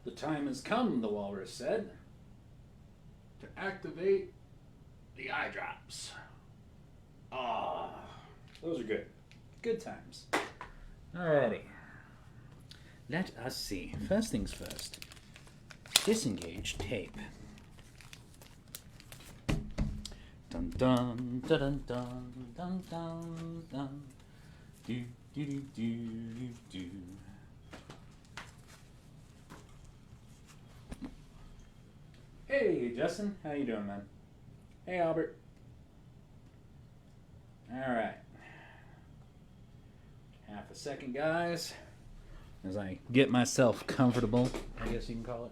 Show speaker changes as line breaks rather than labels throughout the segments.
The time has come, the walrus said, to activate the eye drops. Ah, those are good. Good times. Alrighty. Let us see. First things first. Disengage tape. Dun dun dun dun dun dun dun. Do do do do do. Hey Justin, how you doing, man? Hey Albert. All right. Half a second, guys, as I get myself comfortable, I guess you can call it.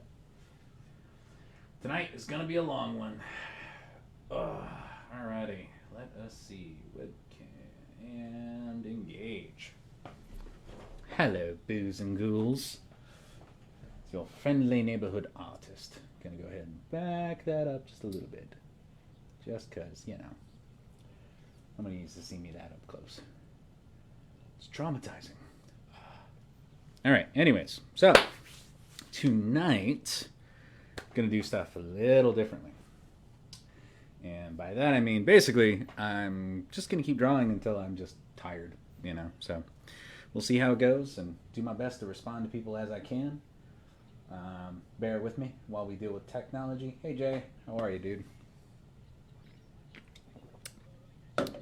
Tonight is gonna be a long one. Alrighty, let us see. Webcam and engage. Hello, boos and ghouls. It's your friendly neighborhood artist. Gonna go ahead and back that up just a little bit. Just cause, you know, nobody needs to see me that up close. It's traumatizing. Alright, anyways, so tonight I'm gonna do stuff a little differently. And by that I mean basically I'm just gonna keep drawing until I'm just tired, you know. So we'll see how it goes and do my best to respond to people as I can. Bear with me while we deal with technology. Hey Jay, how are you, dude?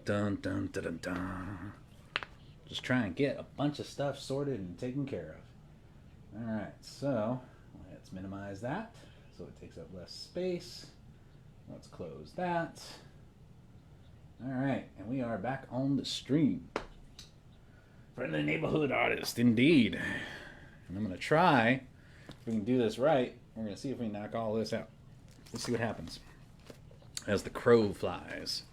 Dun dun dun dun dun. Just try and get a bunch of stuff sorted and taken care of. Alright, so let's minimize that so it takes up less space. Let's close that. Alright, and we are back on the stream. Friendly neighborhood artist, indeed. And I'm going to try, if we can do this right, we're going to see if we can knock all this out. Let's see what happens as the crow flies.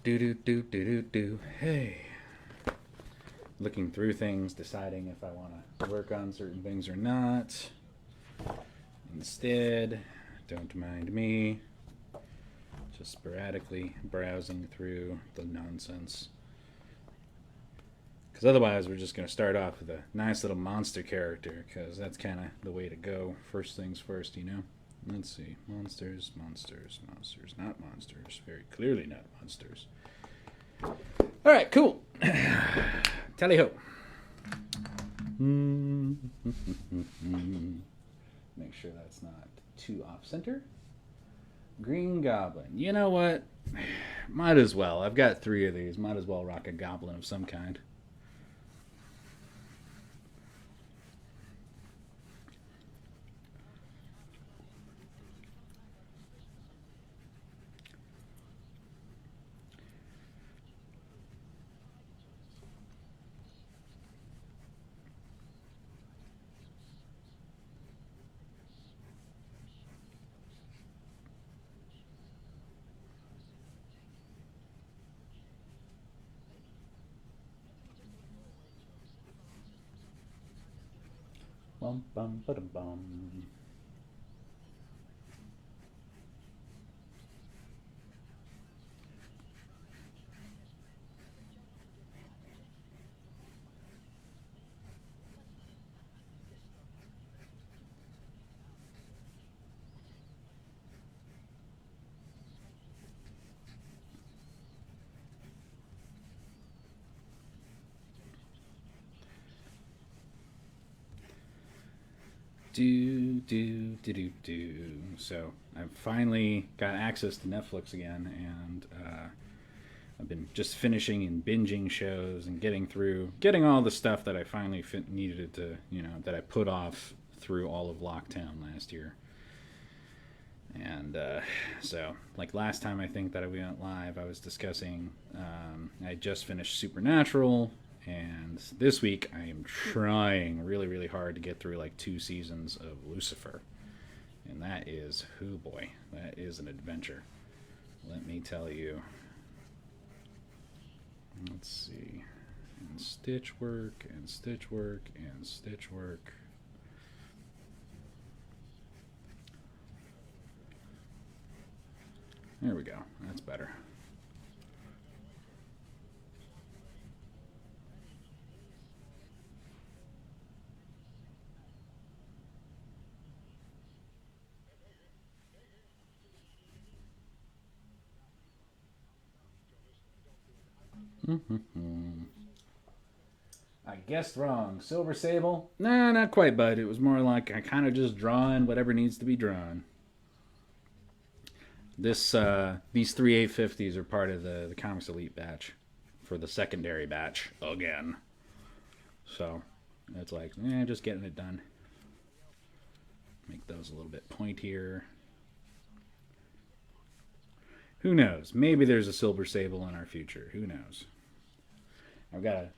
Do do do do do do. Hey. Looking through things, deciding if I want to work on certain things or not. Instead, don't mind me. Just sporadically browsing through the nonsense. Because otherwise, we're just going to start off with a nice little monster character, because that's kind of the way to go. First things first, you know? Let's see. Monsters, monsters, monsters. Not monsters. Very clearly not monsters. Alright, cool. Tally-ho. Make sure that's not too off-center. Green Goblin. You know what? Might as well. I've got 3 of these. Might as well rock a goblin of some kind. Bum bum ba dum bum. Do. So I've finally got access to Netflix again, and I've been just finishing and binging shows and getting all the stuff that I finally needed to, you know, that I put off through all of lockdown last year. And so, like last time I think that we went live, I was discussing, I just finished Supernatural. And this week I am trying really, really hard to get through like 2 seasons of Lucifer. And that is, oh boy, that is an adventure. Let me tell you. Let's see. And stitch work, and stitch work, and stitch work. There we go. That's better. I guessed wrong. Silver Sable? Nah, not quite, bud. It was more like I kind of just drawing whatever needs to be drawn. These three 850s are part of the Comics Elite batch for the secondary batch again. So it's like, just getting it done. Make those a little bit pointier. Who knows? Maybe there's a Silver Sable in our future. Who knows? I've got a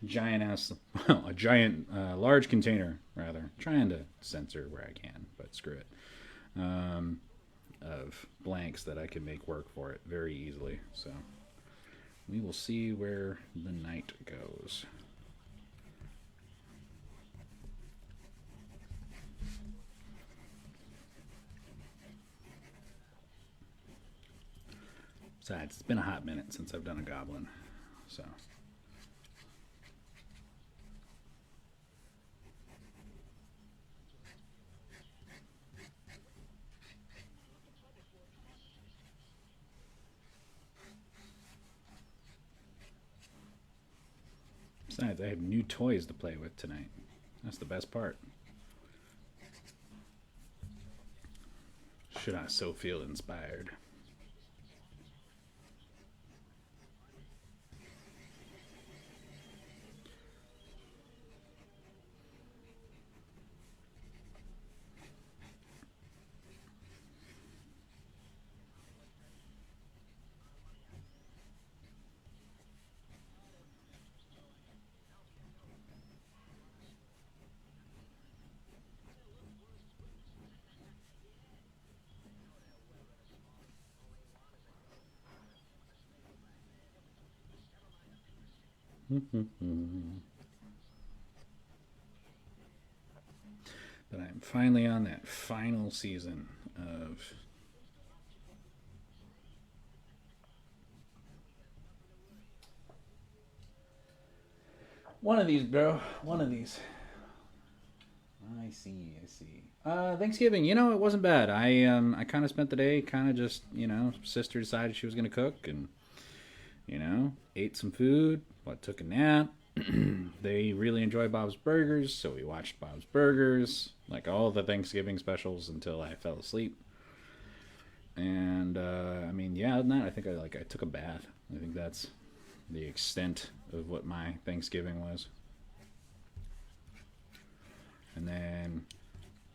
large container, rather. Trying to censor where I can, but screw it. Of blanks that I can make work for it very easily. So we will see where the night goes. Besides, it's been a hot minute since I've done a goblin, so. Besides, I have new toys to play with tonight. That's the best part. Should I so feel inspired? But I'm finally on that final season of one of these, bro. One of these. I see. Thanksgiving, it wasn't bad. I kind of spent the day kind of just, sister decided she was going to cook and, ate some food, took a nap. They really enjoy Bob's Burgers, so we watched Bob's Burgers, like all the Thanksgiving specials until I fell asleep. And, other than that, I think I took a bath. I think that's the extent of what my Thanksgiving was. And then,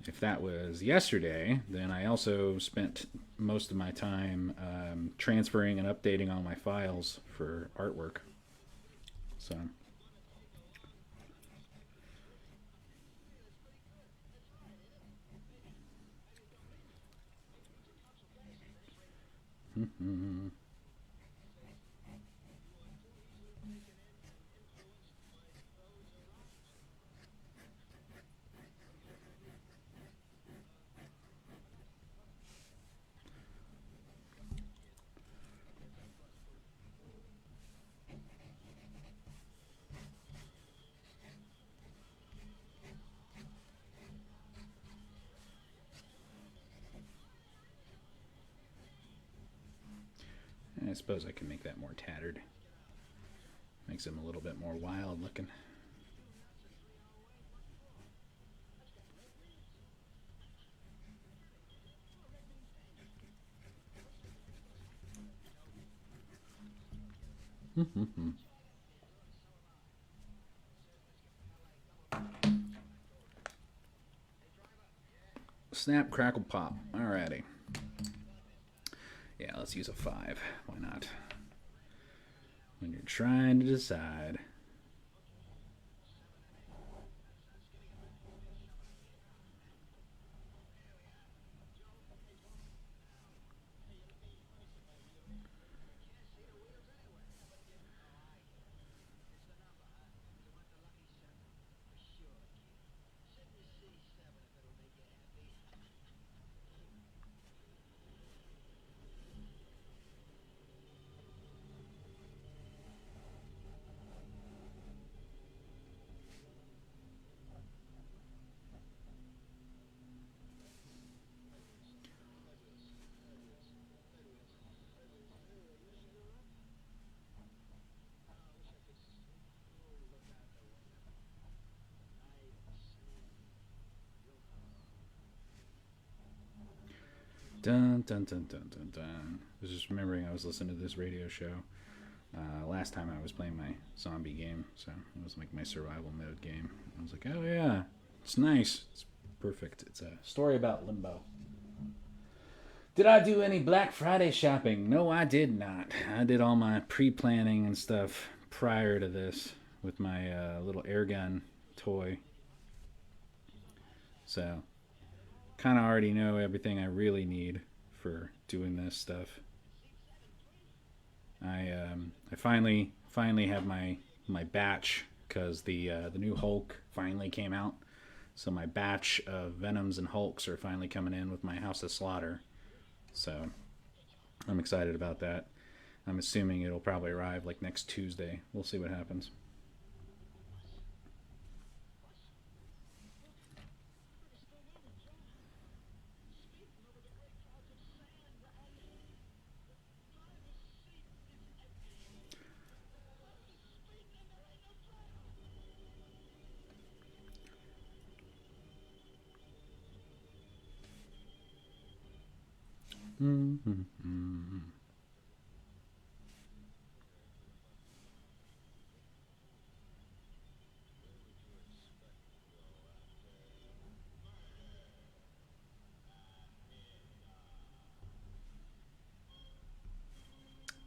if that was yesterday, then I also spent most of my time transferring and updating all my files for artwork. So. I suppose I can make that more tattered. Makes him a little bit more wild looking. Snap, crackle, pop. Alrighty. Yeah, let's use a 5. Why not? When you're trying to decide. Dun dun dun dun dun dun. I was just remembering I was listening to this radio show last time I was playing my zombie game, so it was like my survival mode game. I was like, oh yeah, it's nice. It's perfect. It's a story about limbo. Did I do any Black Friday shopping? No, I did not. I did all my pre-planning and stuff prior to this with my little air gun toy. So, kind of already know everything I really need for doing this stuff. I finally have my batch because the new Hulk finally came out. So my batch of Venoms and Hulks are finally coming in with my House of Slaughter. So I'm excited about that. I'm assuming it'll probably arrive like next Tuesday. We'll see what happens. Mm-hmm.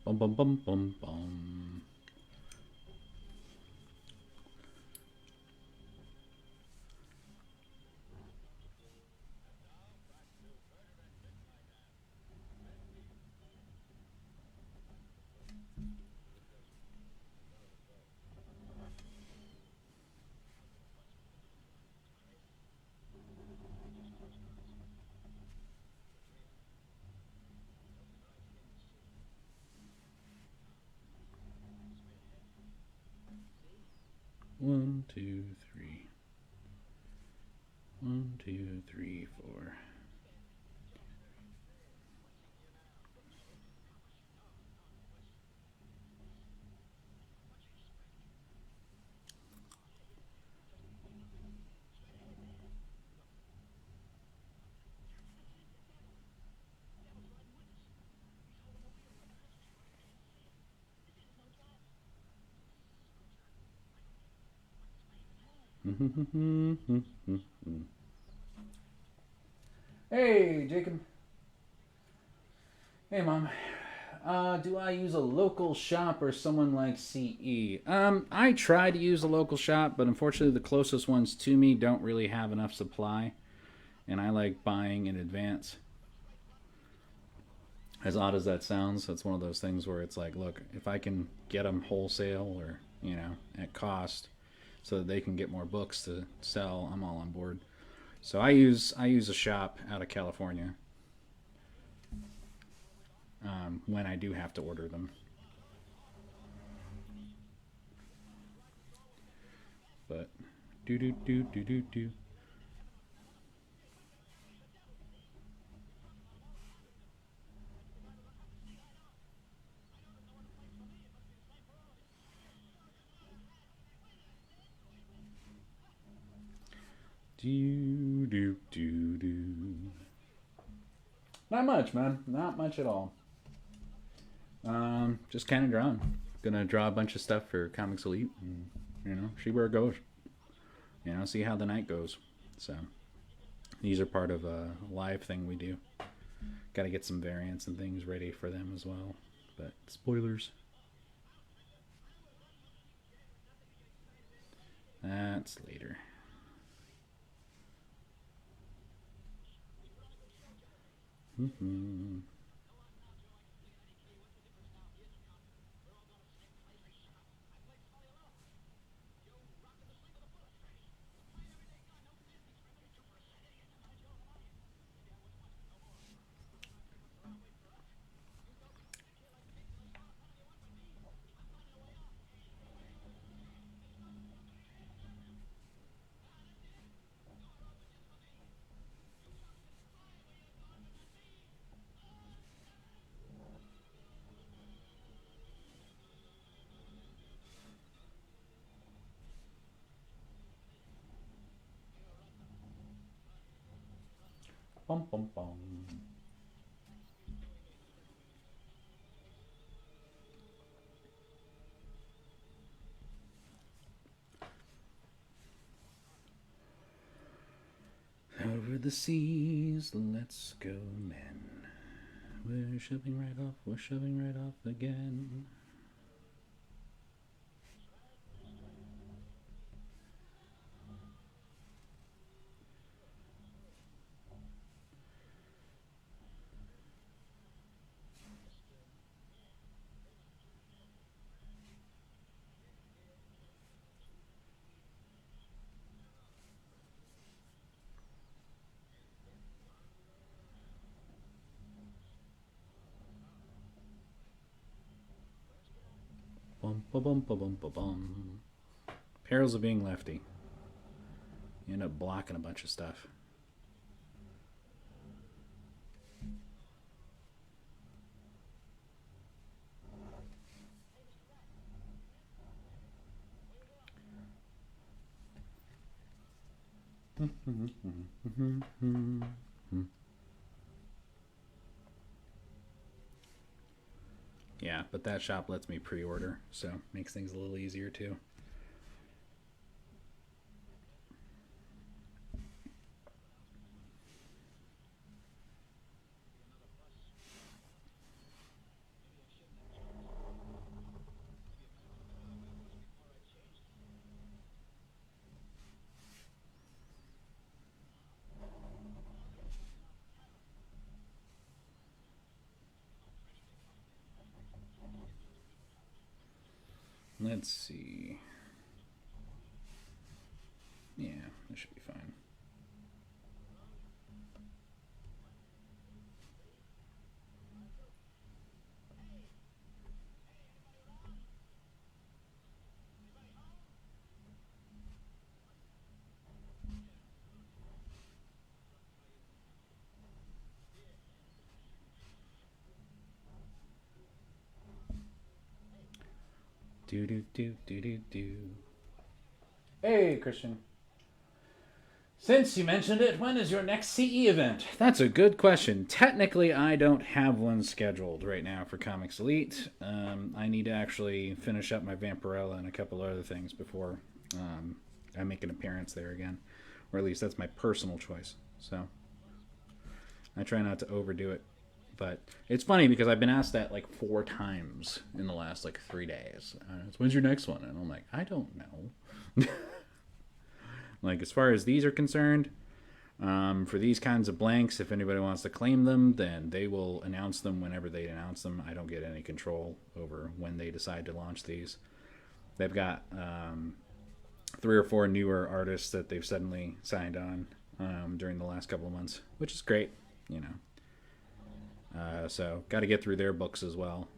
Bum bum bum bum bum. One, two, three. 1, 2, 3, 4. Hey, Jacob. Hey, Mom. Do I use a local shop or someone like CE? I try to use a local shop, but unfortunately, the closest ones to me don't really have enough supply, and I like buying in advance. As odd as that sounds, that's one of those things where it's like, look, if I can get them wholesale or at cost, so that they can get more books to sell, I'm all on board. So I use a shop out of California when I do have to order them. But do do do do do do. Do do do do. Not much, man. Not much at all. Just kind of drawing. Gonna draw a bunch of stuff for Comics Elite, and see where it goes. See how the night goes. So these are part of a live thing we do. Got to get some variants and things ready for them as well. But spoilers. That's later. Mm-hmm. Bum bum bum. the seas, let's go, men. We're shoving right off, we're shoving right off again. Bum, ba, bum, ba, bum, ba, bum. Perils of being lefty. You end up blocking a bunch of stuff. Yeah, but that shop lets me pre-order, so makes things a little easier too. Let's see. Yeah, that should be fine. Do do do do do do. Hey, Christian. Since you mentioned it, when is your next CE event? That's a good question. Technically, I don't have one scheduled right now for Comics Elite. I need to actually finish up my Vampirella and a couple other things before I make an appearance there again. Or at least that's my personal choice. So I try not to overdo it. But it's funny because I've been asked that like 4 times in the last like 3 days. When's your next one? And I'm like, I don't know. Like, as far as these are concerned, for these kinds of blanks, if anybody wants to claim them, then they will announce them whenever they announce them. I don't get any control over when they decide to launch these. They've got 3 or 4 newer artists that they've suddenly signed on during the last couple of months, which is great, you know. So got to get through their books as well.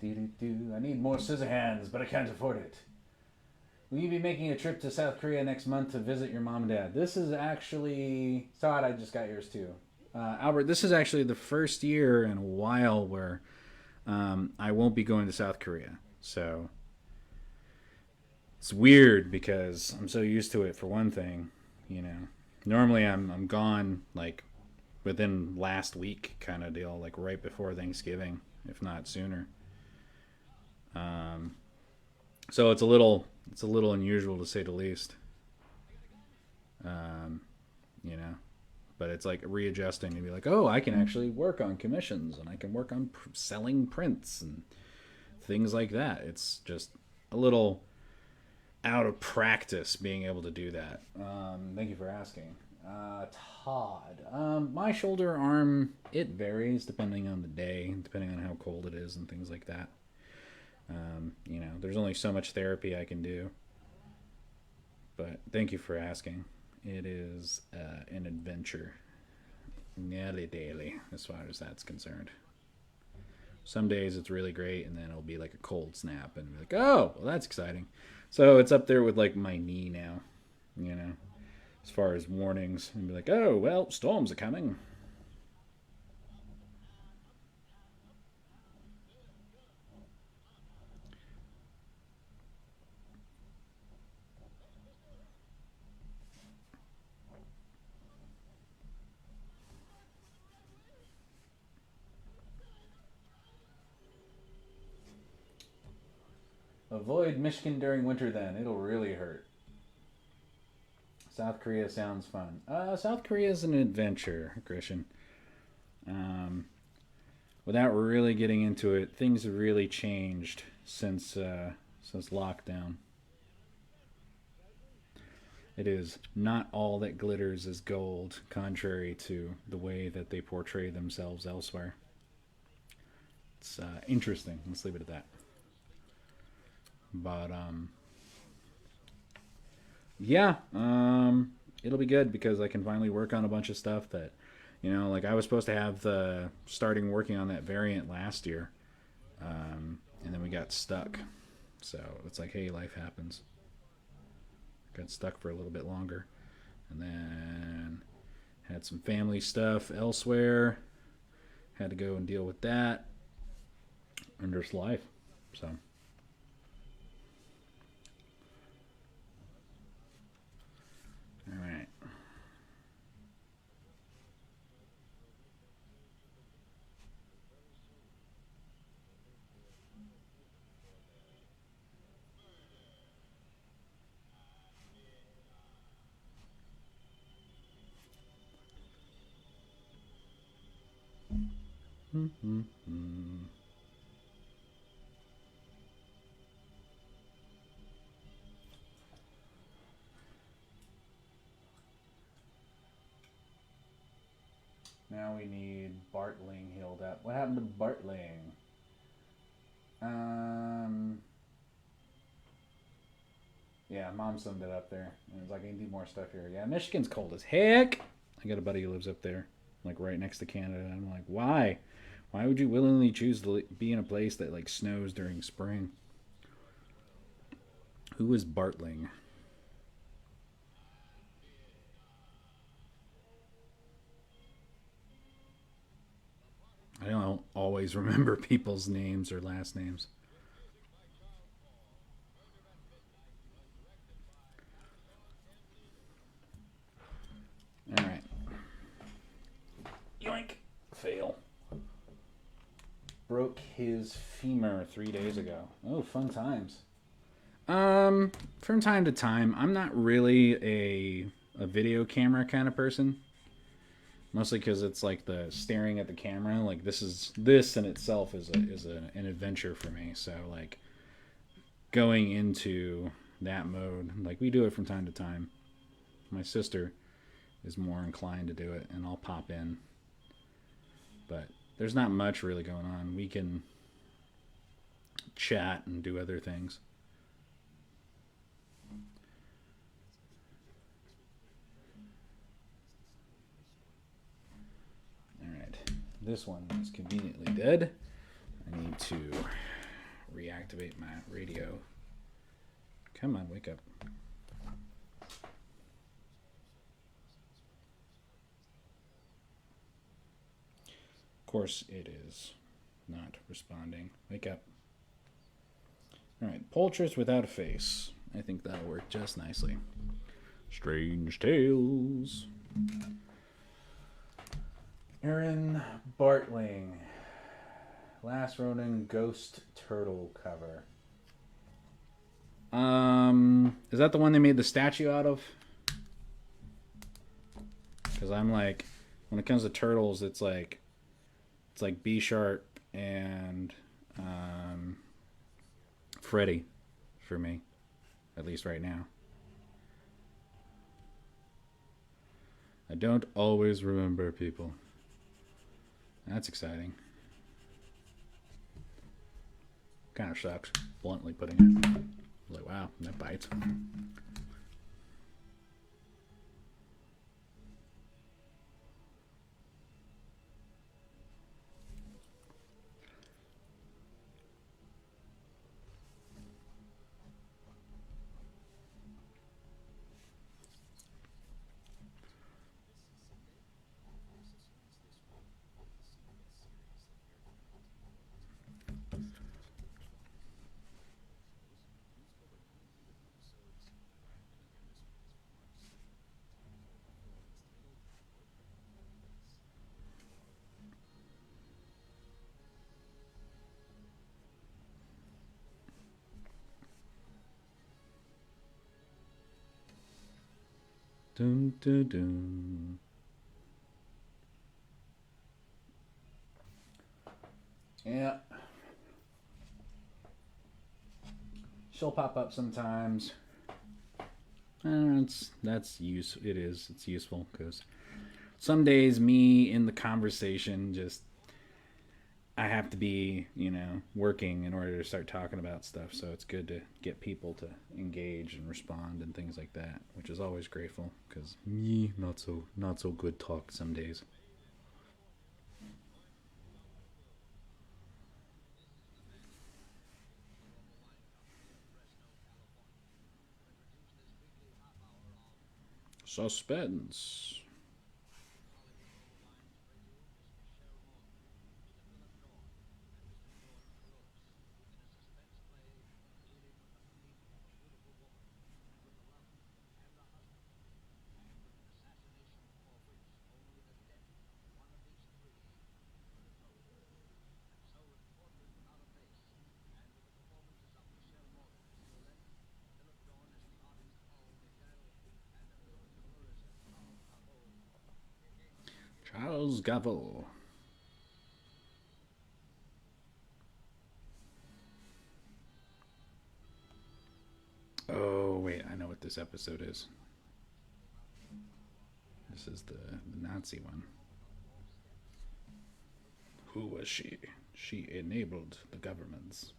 I need more scissor hands, but I can't afford it. Will you be making a trip to South Korea next month to visit your mom and dad? This is actually... Todd, I just got yours too. Albert, this is actually the first year in a while where I won't be going to South Korea. So it's weird because I'm so used to it for one thing, you know. Normally I'm gone like within last week kind of deal, like right before Thanksgiving, if not sooner. So it's a little unusual to say the least. You know, but it's like readjusting to be like, oh, I can actually work on commissions and I can work on selling prints and things like that. It's just a little out of practice being able to do that. Thank you for asking. Todd. My shoulder arm, it varies depending on the day, depending on how cold it is and things like that. You know, there's only so much therapy I can do. But thank you for asking. It is an adventure, nearly daily, as far as that's concerned. Some days it's really great, and then it'll be like a cold snap, and be like, oh, well, that's exciting. So it's up there with like my knee now, you know, as far as warnings, and be like, oh, well, storms are coming. Avoid Michigan during winter then. It'll really hurt. South Korea sounds fun. South Korea is an adventure, Christian. Um, Without really getting into it, things have really changed since lockdown. It is not all that glitters is gold, contrary to the way that they portray themselves elsewhere. It's interesting. Let's leave it at that. But yeah, it'll be good because I can finally work on a bunch of stuff that, you know, like I was supposed to have the starting working on that variant last year, and then we got stuck. So it's like, hey, life happens. Got stuck for a little bit longer, and then had some family stuff elsewhere. Had to go and deal with that. And just life. So. All right. Mm-hmm. Now we need Bartling healed up. What happened to Bartling? Um, yeah, Mom summed it up there. And it was like, I need more stuff here. Yeah, Michigan's cold as heck. I got a buddy who lives up there, like right next to Canada. And I'm like, why? Why would you willingly choose to be in a place that like snows during spring? Who is Bartling? I don't always remember people's names or last names. All right. Yoink. Fail. Broke his femur 3 days ago. Oh, fun times. From time to time, I'm not really a video camera kind of person. Mostly because it's like the staring at the camera. Like this in itself an adventure for me. So like going into that mode, like we do it from time to time. My sister is more inclined to do it, and I'll pop in. But there's not much really going on. We can chat and do other things. Alright, this one is conveniently dead. I need to reactivate my radio. Come on, wake up. Of course, it is not responding. Wake up. Alright, Poultice without a face. I think that'll work just nicely. Strange Tales. Aaron Bartling. Last Ronin Ghost Turtle cover. Is that the one they made the statue out of? Because I'm like, when it comes to turtles, it's like B sharp and Freddy for me, at least right now. I don't always remember people. That's exciting. Kind of sucks, bluntly putting it. Like, wow, that bites. Dun, dun, dun. Yeah. She'll pop up sometimes. It's useful because some days me in the conversation just I have to be, working in order to start talking about stuff. So it's good to get people to engage and respond and things like that, which is always grateful because me not so good talk some days. Suspense. Charles Gaveau. Oh, wait, I know what this episode is. This is the Nazi one. Who was she? She enabled the governments.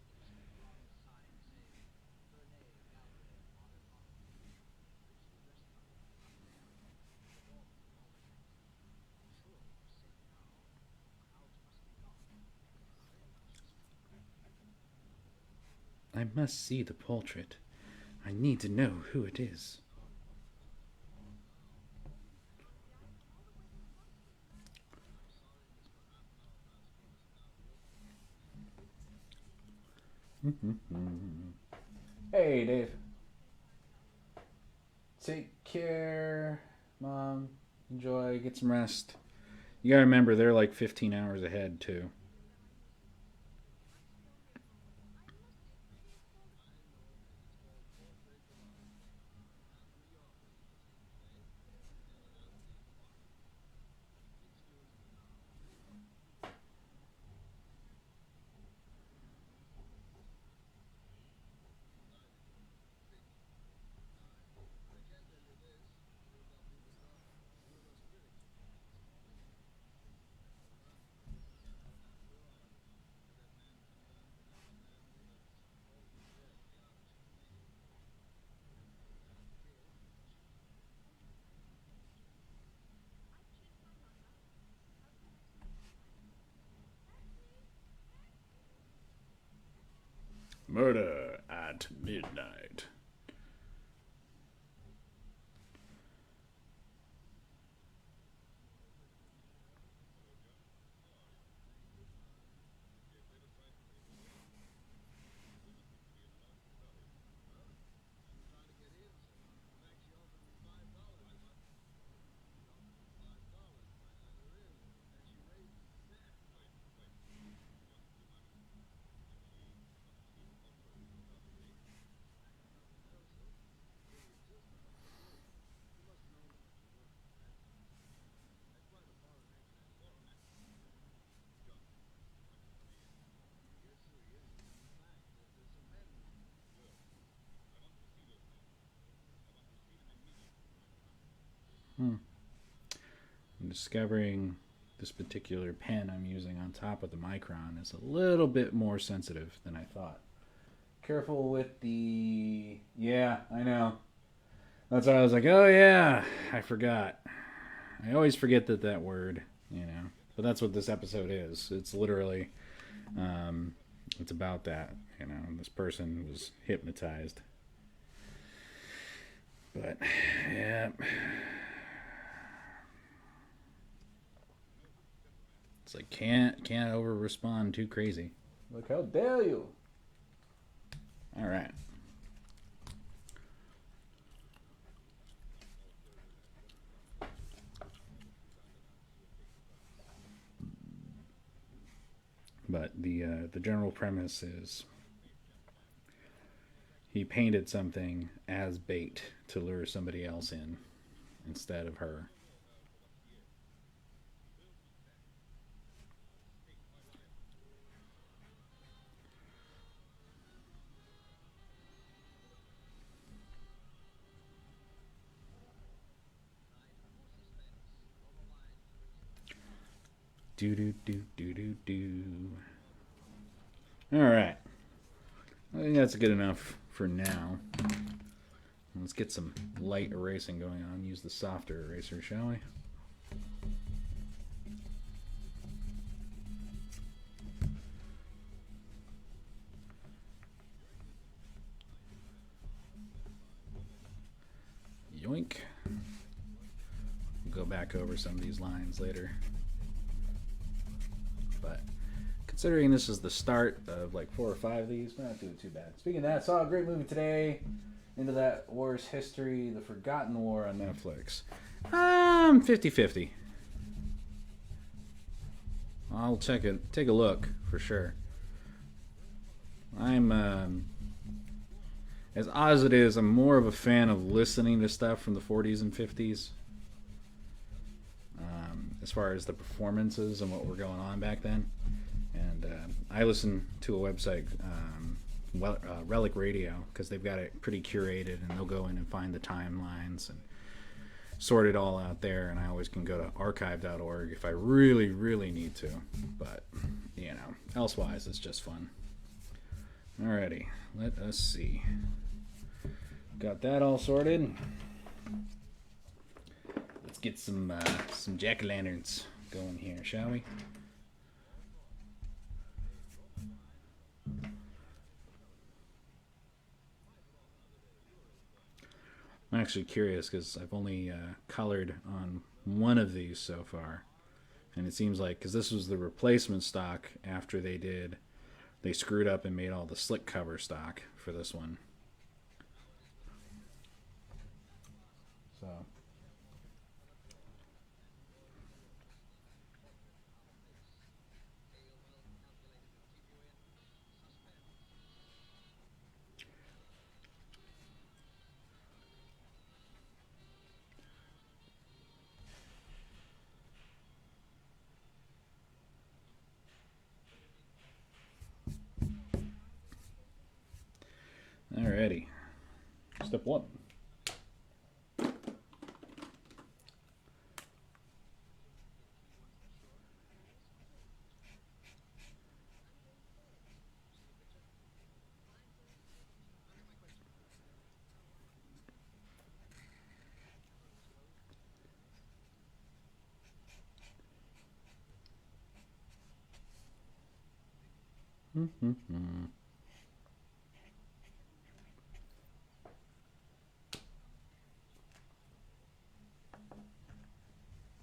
I must see the portrait. I need to know who it is. Hey, Dave. Take care, Mom. Enjoy. Get some rest. You gotta remember, they're like 15 hours ahead, too. Murder at midnight. I'm discovering this particular pen I'm using on top of the Micron is a little bit more sensitive than I thought. Careful with the... Yeah, I know. That's why I was like, oh yeah, I forgot. I always forget that word, you know. But that's what this episode is. It's literally, it's about that, you know. This person was hypnotized. But, yeah. It's like, can't over-respond too crazy. Like, how dare you? All right. But the general premise is he painted something as bait to lure somebody else in instead of her. Do. All right. I think that's good enough for now. Let's get some light erasing going on. Use the softer eraser, shall we? Yoink. We'll go back over some of these lines later. But considering this is the start of like 4 or 5 of these, we're not doing too bad. Speaking of that, saw a great movie today. Into that war's history, The Forgotten War on Netflix. 50-50. I'll take a look for sure. I'm as odd as it is, I'm more of a fan of listening to stuff from the 40s and 50s. As far as the performances and what were going on back then. And I listen to a website, Relic Radio, because they've got it pretty curated, and they'll go in and find the timelines and sort it all out there. And I always can go to archive.org if I really, really need to. But, you know, elsewise, it's just fun. Alrighty, let us see. Got that all sorted. Let's get some jack-o'-lanterns going here, shall we? I'm actually curious because I've only colored on one of these so far, and it seems like, because this was the replacement stock after they screwed up and made all the slick cover stock for this one. So alrighty. Step 1.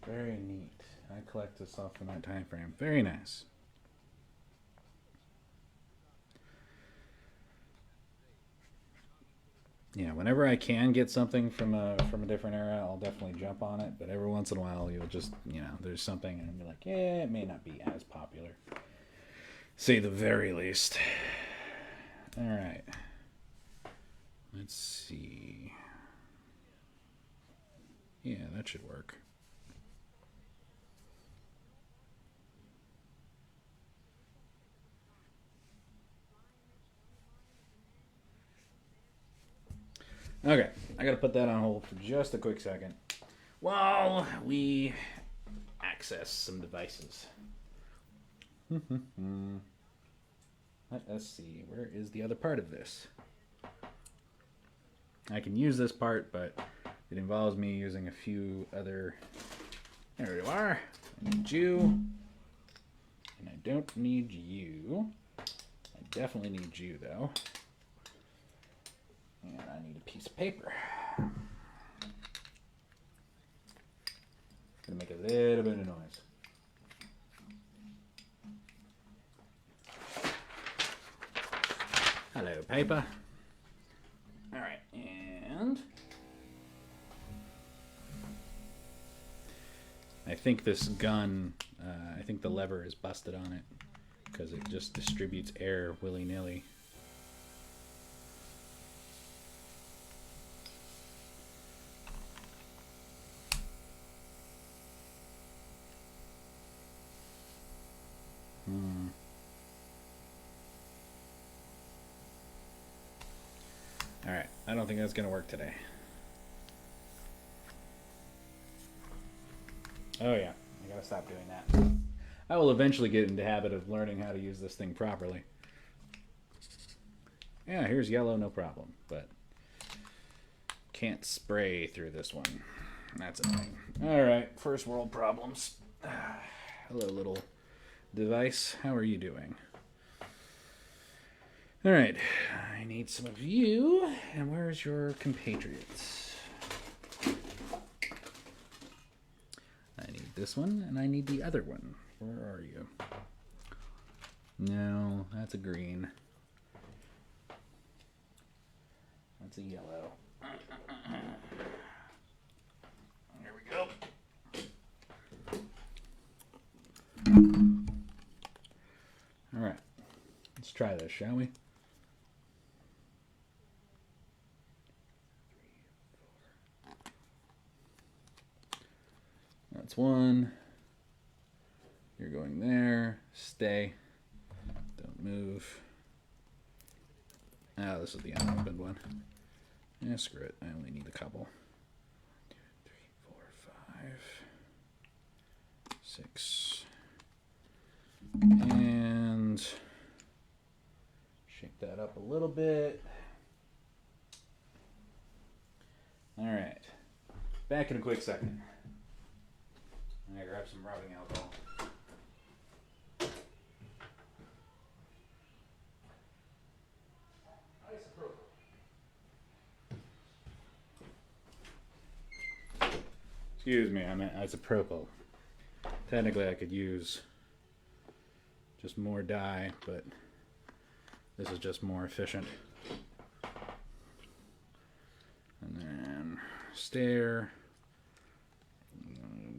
Very neat. I collect this off in that time frame. Very nice. Yeah, whenever I can get something from a different era, I'll definitely jump on it. But every once in a while, you'll just, there's something and you're like, yeah, it may not be as popular. Say the very least. All right. Let's see. Yeah, that should work. Okay, I gotta put that on hold for just a quick second while we access some devices. Let us see, where is the other part of this? I can use this part, but it involves me using a few other... There you are. I need you. And I don't need you. I definitely need you, though. And I need a piece of paper. Gonna make a little bit of noise. Hello, paper. All right, and I think this gun, I think the lever is busted on it because it just distributes air willy-nilly. Alright, I don't think that's going to work today. Oh yeah, I gotta stop doing that. I will eventually get into the habit of learning how to use this thing properly. Yeah, here's yellow, no problem, but can't spray through this one. That's a thing. Alright, first world problems. Hello, little device. How are you doing? Alright, I need some of you. And where's your compatriots? I need this one, and I need the other one. Where are you? No, that's a green. That's a yellow. There we go. Alright, let's try this, shall we? That's one. You're going there. Stay. Don't move. Oh, this is the unopened one. Yeah, screw it. I only need a couple. 1, 2, 3, 4, 5, 6. And shake that up a little bit. All right. Back in a quick second. I'm gonna grab some rubbing alcohol. Excuse me, I meant isopropyl. Technically I could use just more dye, but this is just more efficient. And then stare.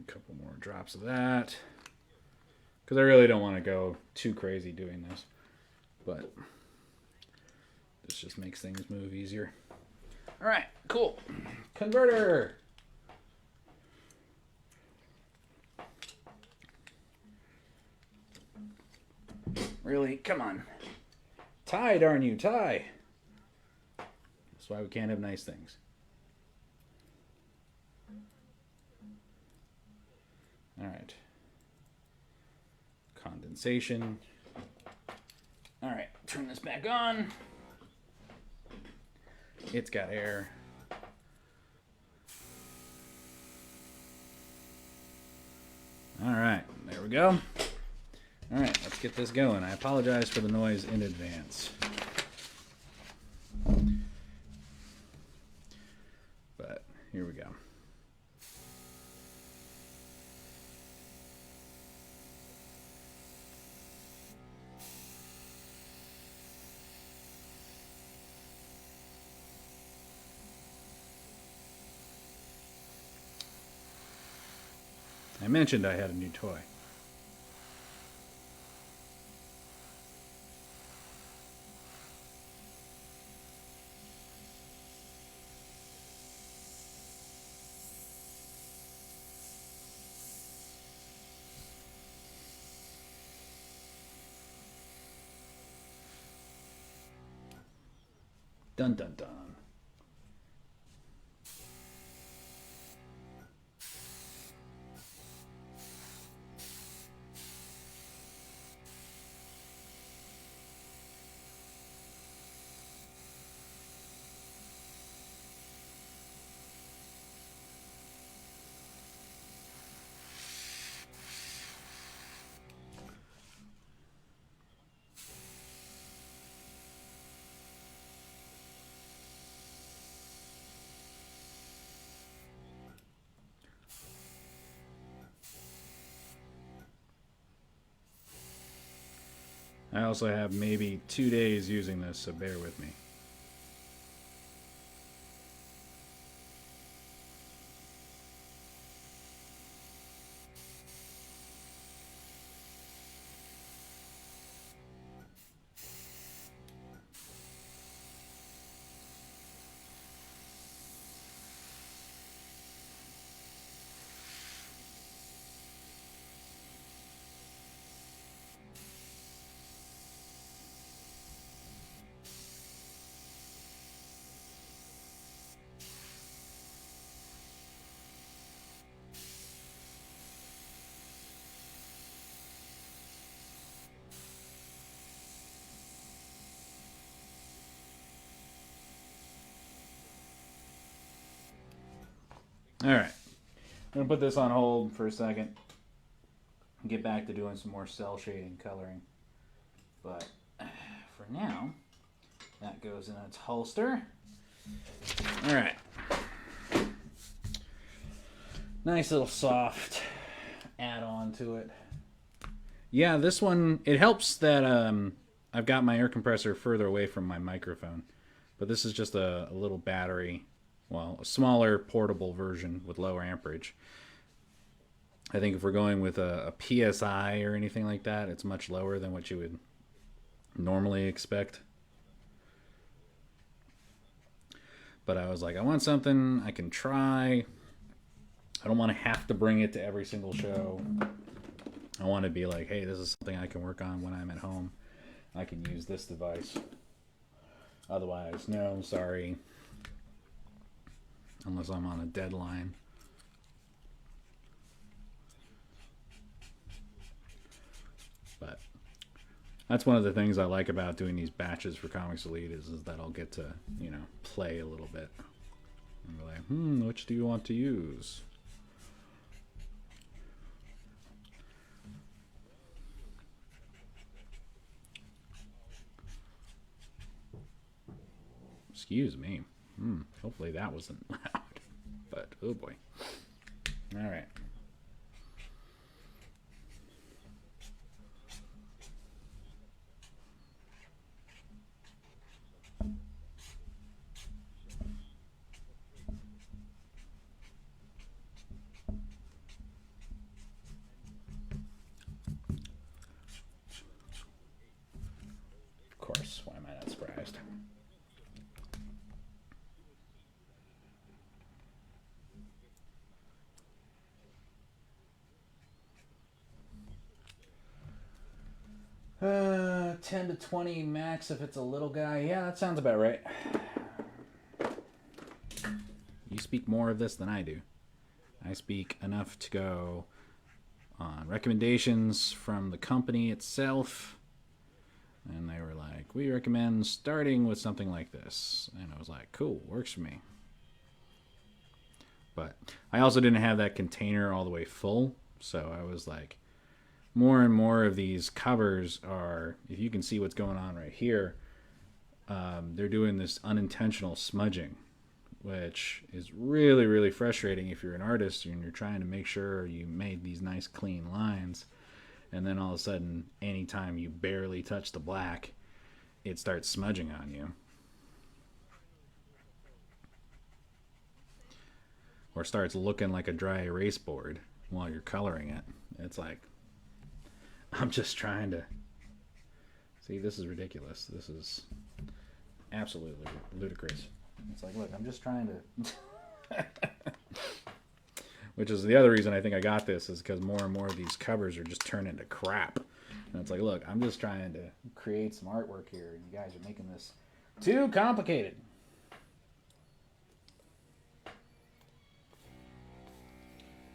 A couple more drops of that. Because I really don't want to go too crazy doing this. But this just makes things move easier. Alright, cool. Converter! Really? Come on. Tie, darn you, tie. That's why we can't have nice things. All right. Condensation. All right, turn this back on. It's got air. All right, there we go. All right, let's get this going. I apologize for the noise in advance. But here we go. I mentioned I had a new toy. Dun dun dun. I also have maybe 2 days using this, so bear with me. All right, I'm gonna put this on hold for a second and get back to doing some more cell shading coloring. But for now, that goes in its holster. All right, nice little soft add-on to it. Yeah, this one, it helps that I've got my air compressor further away from my microphone, but this is just a little battery. Well, a smaller portable version with lower amperage. I think if we're going with a PSI or anything like that, it's much lower than what you would normally expect. But I was like, I want something I can try. I don't want to have to bring it to every single show. I want to be like, hey, this is something I can work on when I'm at home. I can use this device. Otherwise, no, sorry. Unless I'm on a deadline. But that's one of the things I like about doing these batches for Comics Elite is that I'll get to, you know, play a little bit. And be like, which do you want to use? Excuse me. Hopefully that wasn't loud. But, oh boy. All right. Of course, why am I not surprised? Uh, 10 to 20 max if it's a little guy. Yeah, that sounds about right. You speak more of this than I do. I speak enough to go on recommendations from the company itself. And they were like, we recommend starting with something like this. And I was like, cool, works for me. But I also didn't have that container all the way full. So I was like, more and more of these covers are, if you can see what's going on right here, they're doing this unintentional smudging, which is really, really frustrating if you're an artist and you're trying to make sure you made these nice clean lines. And then all of a sudden, anytime you barely touch the black, it starts smudging on you. Or starts looking like a dry erase board while you're coloring it. It's like, I'm just trying to... See, this is ridiculous. This is absolutely ludicrous. It's like, look, I'm just trying to... Which is the other reason I think I got this, is because more and more of these covers are just turning into crap. And it's like, look, I'm just trying to create some artwork here, and you guys are making this too complicated.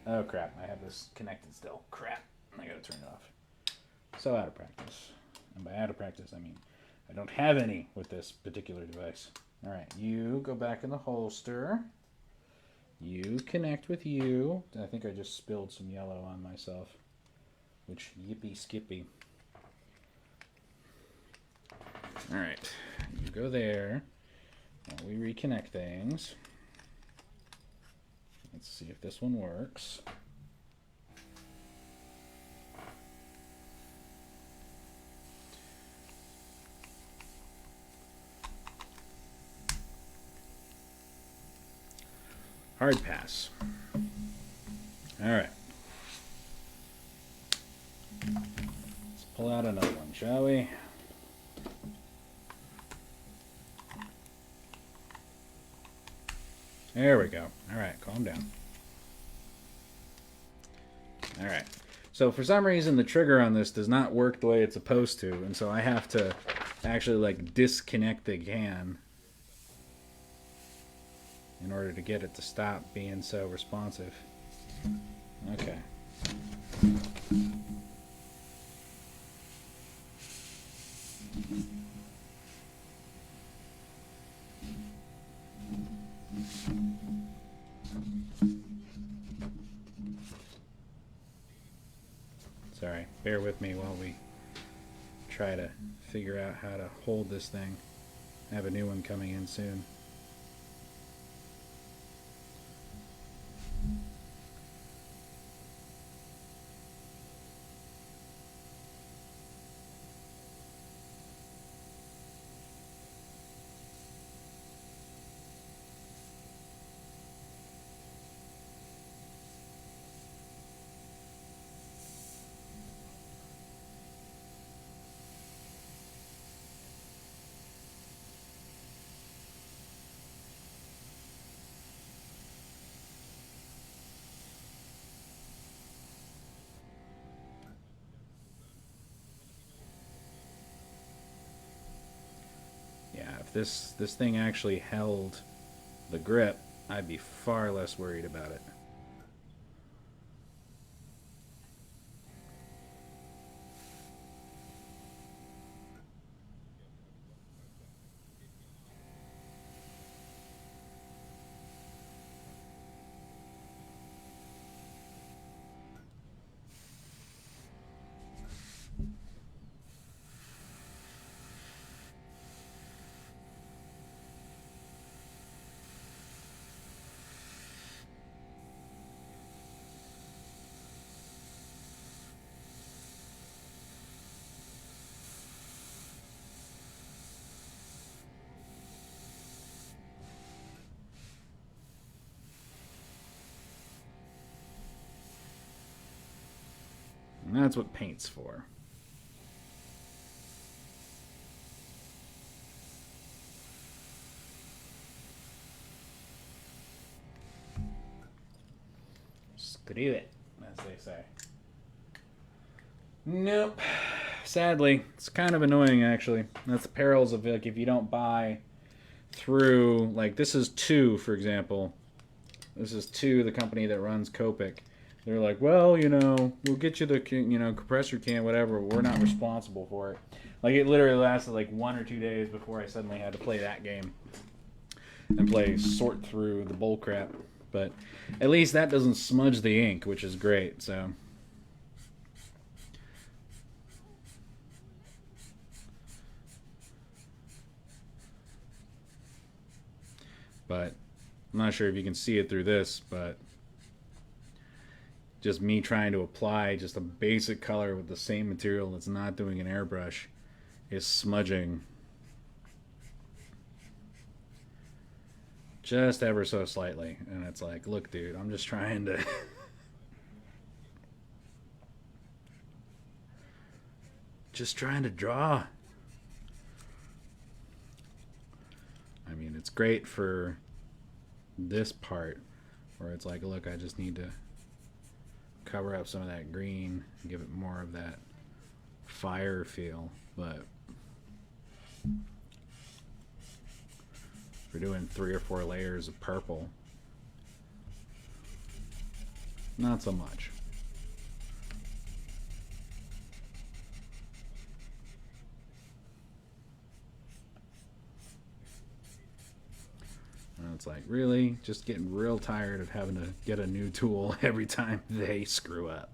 Oh, crap. I have this connected still. Crap. I gotta turn it off. So out of practice. And by out of practice, I mean I don't have any with this particular device. All right, you go back in the holster. You connect with you. I think I just spilled some yellow on myself, which yippee skippy. All right, you go there. Now we reconnect things. Let's see if this one works. Hard pass. All right. Let's pull out another one, shall we? There we go. All right, calm down. All right. So for some reason, the trigger on this does not work the way it's supposed to, and so I have to actually like disconnect the can in order to get it to stop being so responsive. Okay. Sorry, bear with me while we try to figure out how to hold this thing. I have a new one coming in soon. If this thing actually held the grip, I'd be far less worried about it. And that's what paint's for. Screw it, as they say. Nope. Sadly, it's kind of annoying, actually. That's the perils of, like, if you don't buy through, like, this is 2, for example. This is 2, the company that runs Copic. They're like, well, you know, we'll get you the, you know, compressor can, whatever. We're not responsible for it. Like, it literally lasted like 1 or 2 days before I suddenly had to play that game and sort through the bull crap. But at least that doesn't smudge the ink, which is great. So, but I'm not sure if you can see it through this, but just me trying to apply just a basic color with the same material that's not doing an airbrush is smudging just ever so slightly. And it's like, look, dude, I'm just trying to just trying to draw. I mean, it's great for this part where it's like, look, I just need to cover up some of that green and give it more of that fire feel. But we're doing 3 or 4 layers of purple, not so much. And it's like, really? Just getting real tired of having to get a new tool every time they screw up.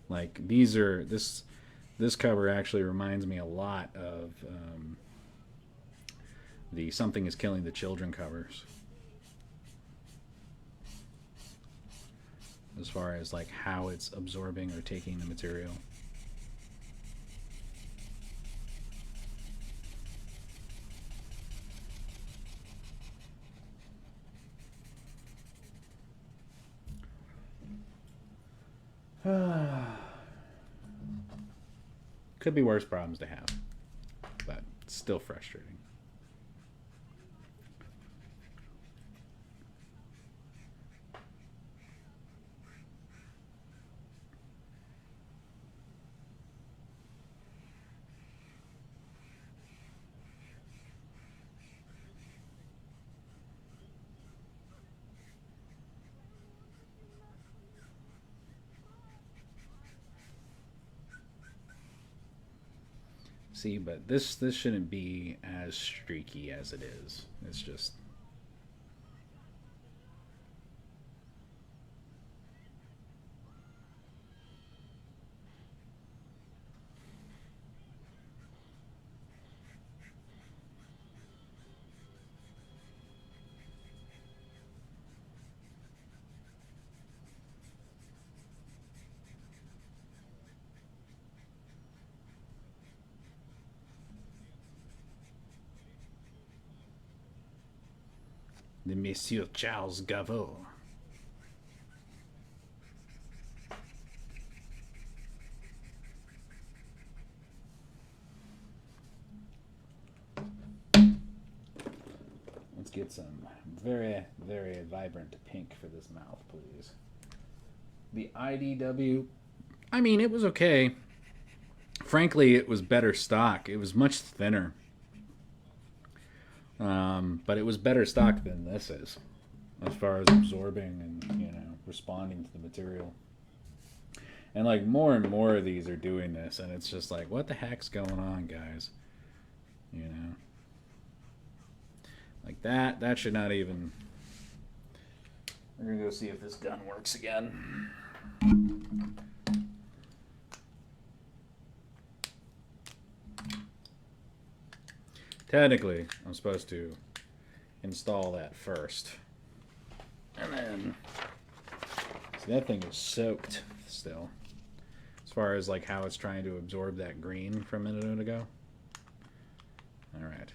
Like, this cover actually reminds me a lot of the Something is Killing the Children covers. As far as like how it's absorbing or taking the material. Could be worse problems to have, but it's still frustrating. See, but this shouldn't be as streaky as it is. It's just... the Monsieur Charles Gaveau. Let's get some very, very vibrant pink for this mouth, please. The IDW, I mean, it was okay. Frankly, it was better stock. It was much thinner. But it was better stock than this is, as far as absorbing and, you know, responding to the material. And like more and more of these are doing this, and it's just like, what the heck's going on, guys? You know, like that should not even. We're gonna go see if this gun works again. Technically, I'm supposed to install that first. And then, see, that thing is soaked still. As far as like how it's trying to absorb that green from a minute ago. All right.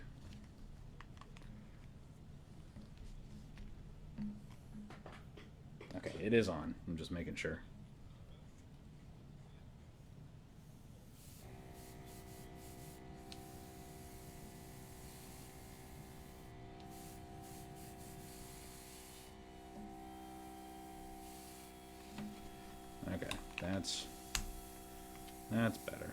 Okay, it is on. I'm just making sure. Okay, that's better.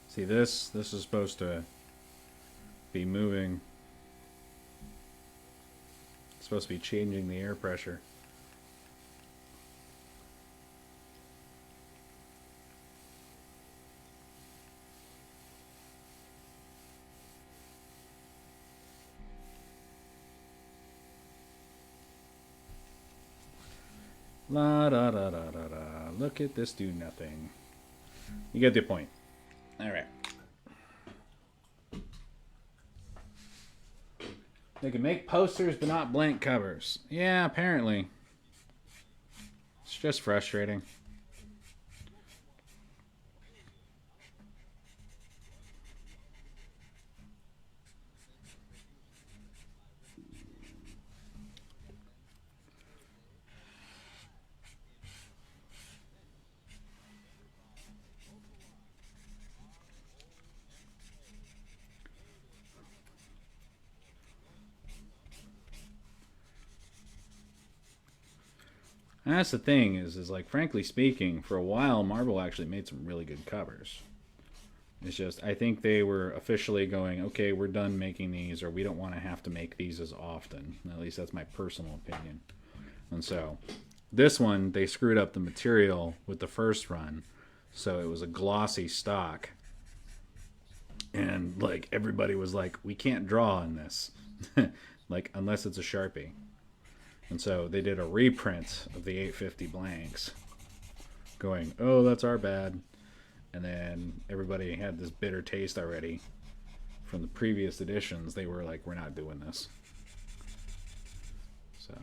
See, this is supposed to be moving. It's supposed to be changing the air pressure. La da da da da da. Look at this do nothing. You get the point. All right. They can make posters but not blank covers. Yeah, apparently. It's just frustrating. And that's the thing is like, frankly speaking, for a while, Marvel actually made some really good covers. It's just, I think they were officially going, okay, we're done making these, or we don't want to have to make these as often. At least that's my personal opinion. And so, this one, they screwed up the material with the first run, so it was a glossy stock. And like everybody was like, we can't draw on this, like unless it's a Sharpie. And so they did a reprint of the 850 blanks, going, oh, that's our bad. And then everybody had this bitter taste already from the previous editions. They were like, we're not doing this. So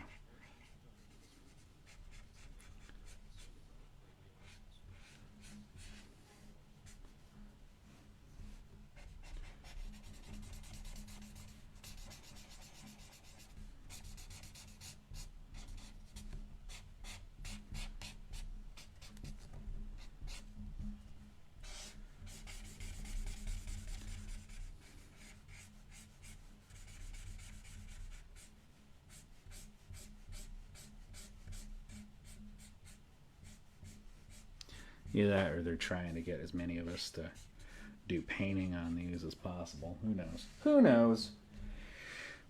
either that or they're trying to get as many of us to do painting on these as possible. Who knows? Who knows?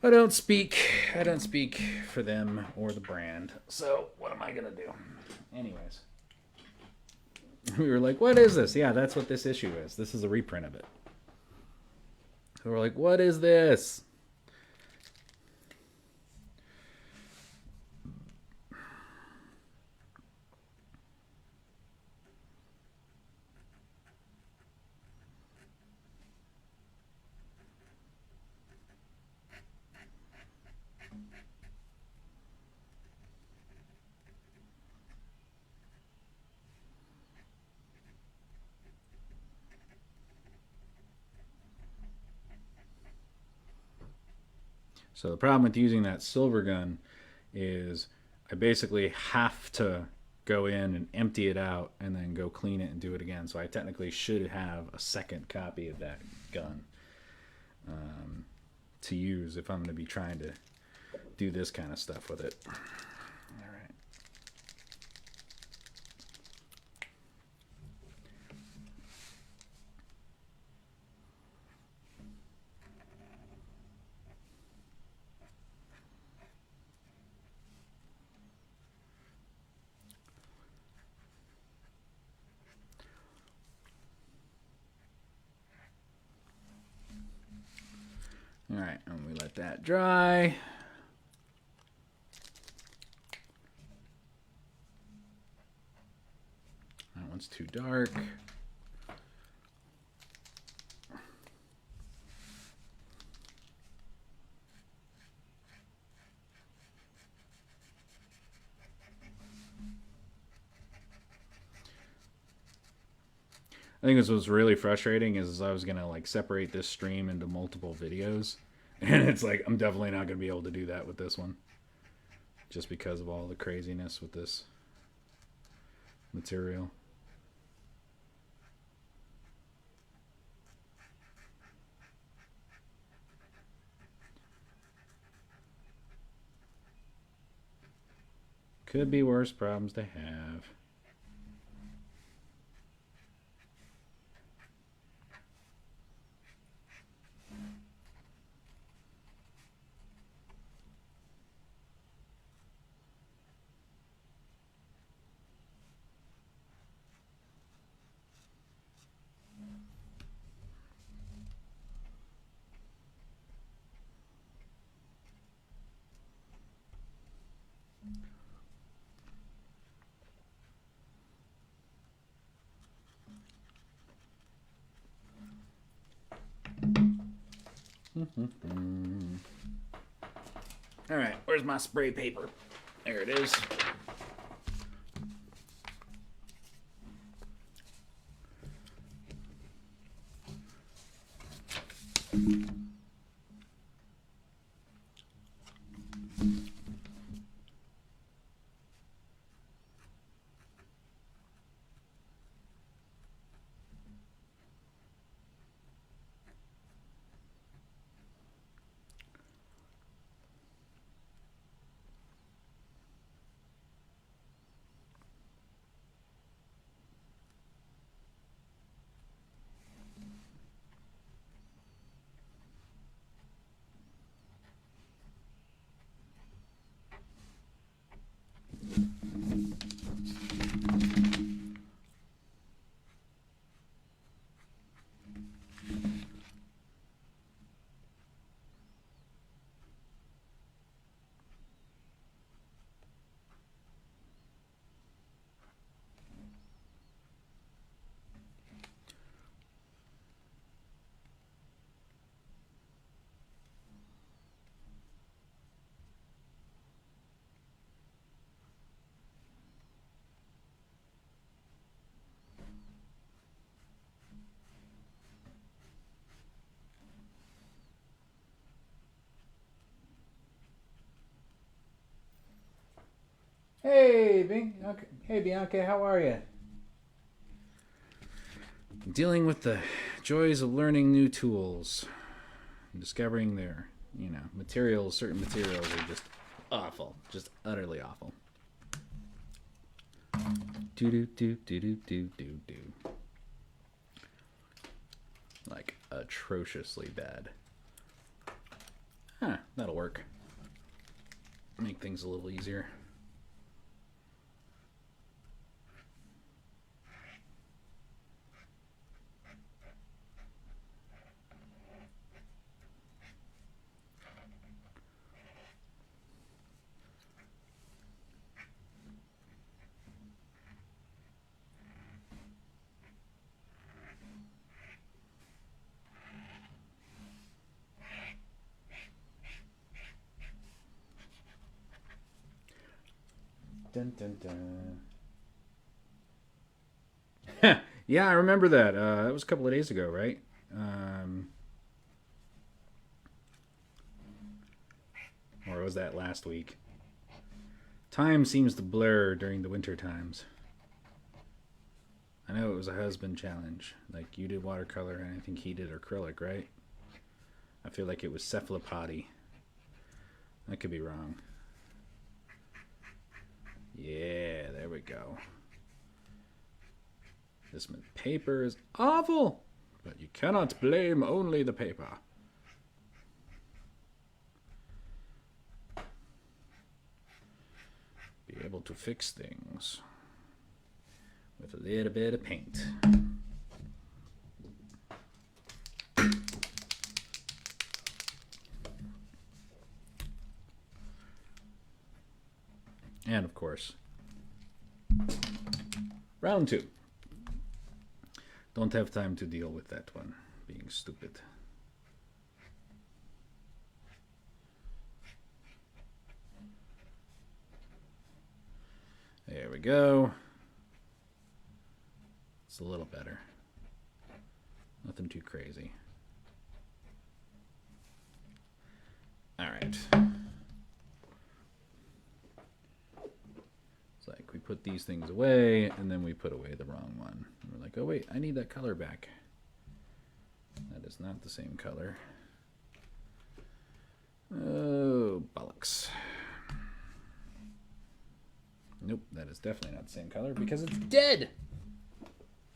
I don't speak for them or the brand. So what am I gonna do? Anyways, we were like, what is this? Yeah, that's what this issue is. This is a reprint of it. So we're like, what is this? So the problem with using that silver gun is I basically have to go in and empty it out and then go clean it and do it again. So I technically should have a second copy of that gun to use if I'm going to be trying to do this kind of stuff with it. All right. All right, and we let that dry. That one's too dark. I think this was really frustrating is I was gonna like separate this stream into multiple videos, and it's like I'm definitely not gonna be able to do that with this one, just because of all the craziness with this material. Could be worse problems to have. All right, where's my spray paper? There it is. Hey, Bianca, how are you? Dealing with the joys of learning new tools and discovering their, materials. Certain materials are just awful, just utterly awful. Like atrociously bad. That'll work. Make things a little easier. Dun, dun, dun. Yeah, I remember that. That was a couple of days ago, right? Or was that last week? Time seems to blur during the winter times. I know it was a husband challenge. Like, you did watercolor, and I think he did acrylic, right? I feel like it was cephalopody. I could be wrong. Yeah, there we go. This paper is awful, but you cannot blame only the paper. Be able to fix things with a little bit of paint. And of course, round 2. Don't have time to deal with that one being stupid. There we go. It's a little better. Nothing too crazy. All right. It's like we put these things away, and then we put away the wrong one. And we're like, oh wait, I need that color back. That is not the same color. Oh, bollocks. Nope, that is definitely not the same color because it's dead.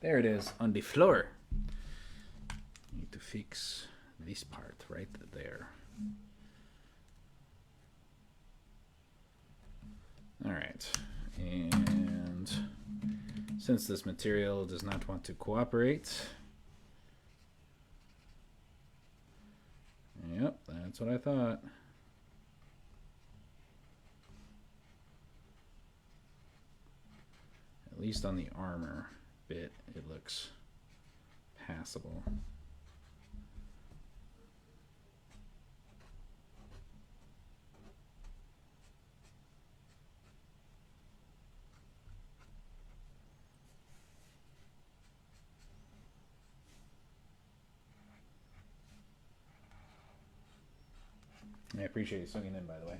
There it is on the floor. Need to fix this part right there. All right. And since this material does not want to cooperate, yep, that's what I thought. At least on the armor bit, it looks passable. I appreciate you swinging in, by the way.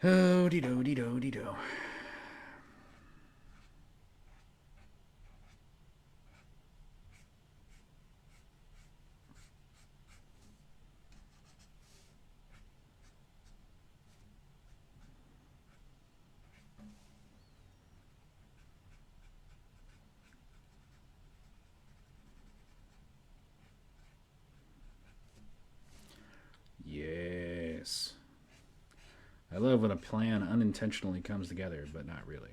Oh-dee-do-dee-do-dee-do. Yes. I love when a plan unintentionally comes together, but not really.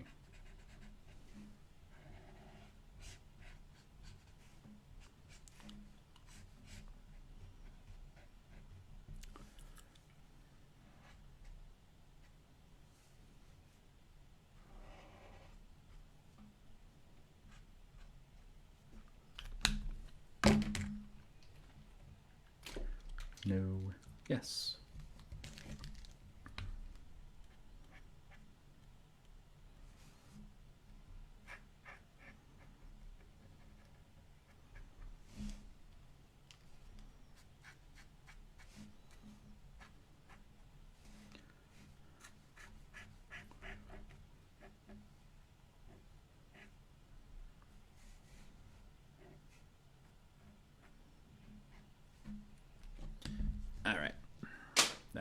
No. Yes.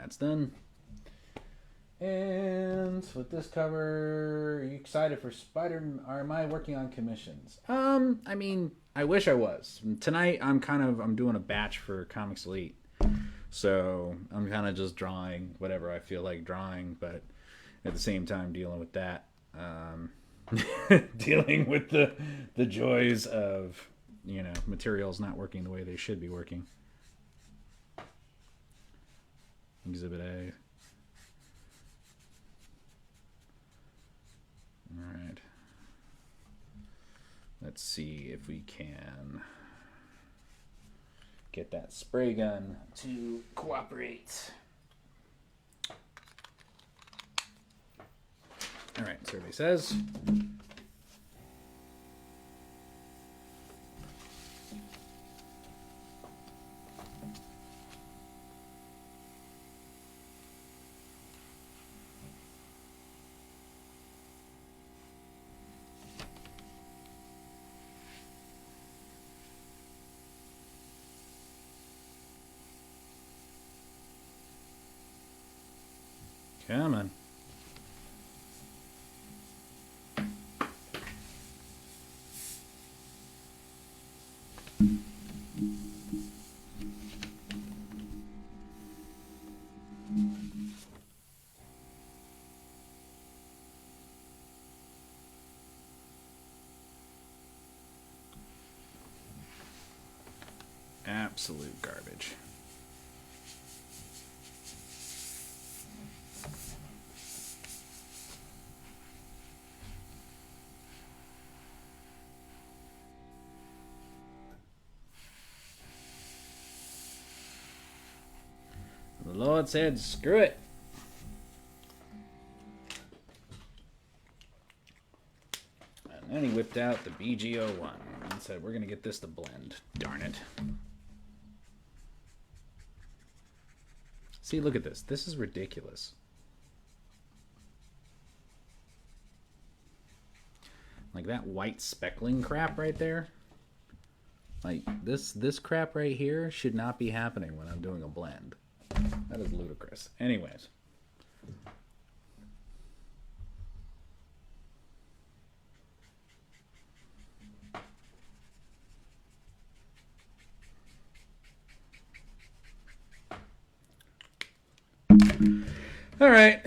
that's done. And with this cover, are you excited for or am I working on commissions? I mean, I wish I was. Tonight, I'm doing a batch for Comics Elite. So I'm kind of just drawing whatever I feel like drawing, but at the same time dealing with that. Dealing with the joys of, materials not working the way they should be working. Exhibit A. All right. Let's see if we can get that spray gun to cooperate. All right, survey says. Come on. Absolute garbage. The Lord said, screw it. And then he whipped out the BG01 and said, we're going to get this to blend. Darn it. See, look at this. This is ridiculous. Like that white speckling crap right there. Like this crap right here should not be happening when I'm doing a blend. That is ludicrous. Anyways. All right.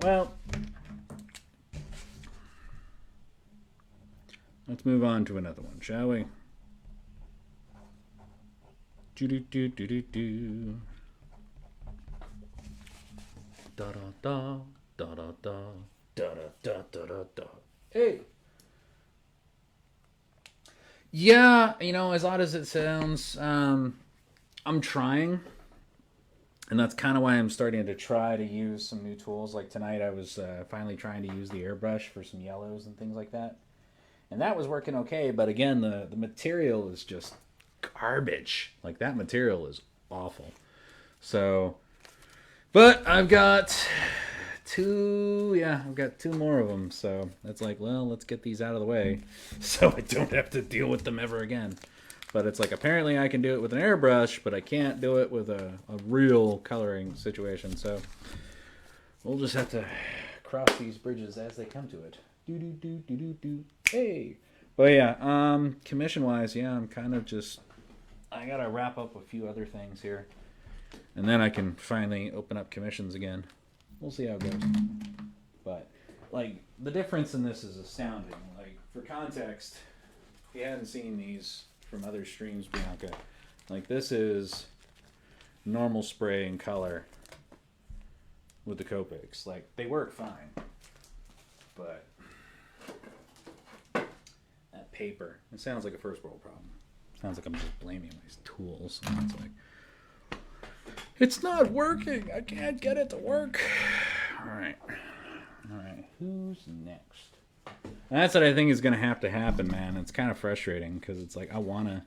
Well, let's move on to another one, shall we? Do-do-do-do-do-do. Da-da-da, da-da-da, da-da-da-da-da-da. Hey! Yeah, as odd as it sounds, I'm trying. And that's kind of why I'm starting to try to use some new tools. Like tonight I was finally trying to use the airbrush for some yellows and things like that. And that was working okay, but again, the material is just garbage. Like that material is awful. So, but I've got two more of them. So it's like, well, let's get these out of the way so I don't have to deal with them ever again. But it's like, apparently I can do it with an airbrush, but I can't do it with a real coloring situation. So we'll just have to cross these bridges as they come to it. Do-do-do-do-do-do. Hey! But yeah, commission-wise, yeah, I'm kind of just... I gotta wrap up a few other things here. And then I can finally open up commissions again. We'll see how it goes. But, like, the difference in this is astounding. Like, for context, if you hadn't seen these from other streams, Bianca, like, this is normal spray and color with the Copics. Like, they work fine. But that paper, it sounds like a first world problem. Sounds like I'm just blaming these tools. And it's like, it's not working. I can't get it to work. All right. Who's next? And that's what I think is going to happen, man. It's kind of frustrating because it's like I want to,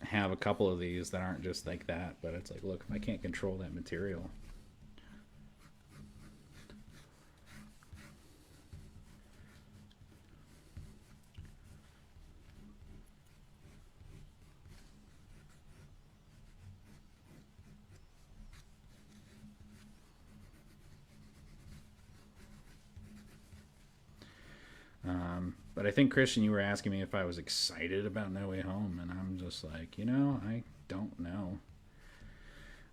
have a couple of these that aren't just like that. But it's like, look, if I can't control that material. But I think, Christian, you were asking me if I was excited about No Way Home, and I'm just like, I don't know.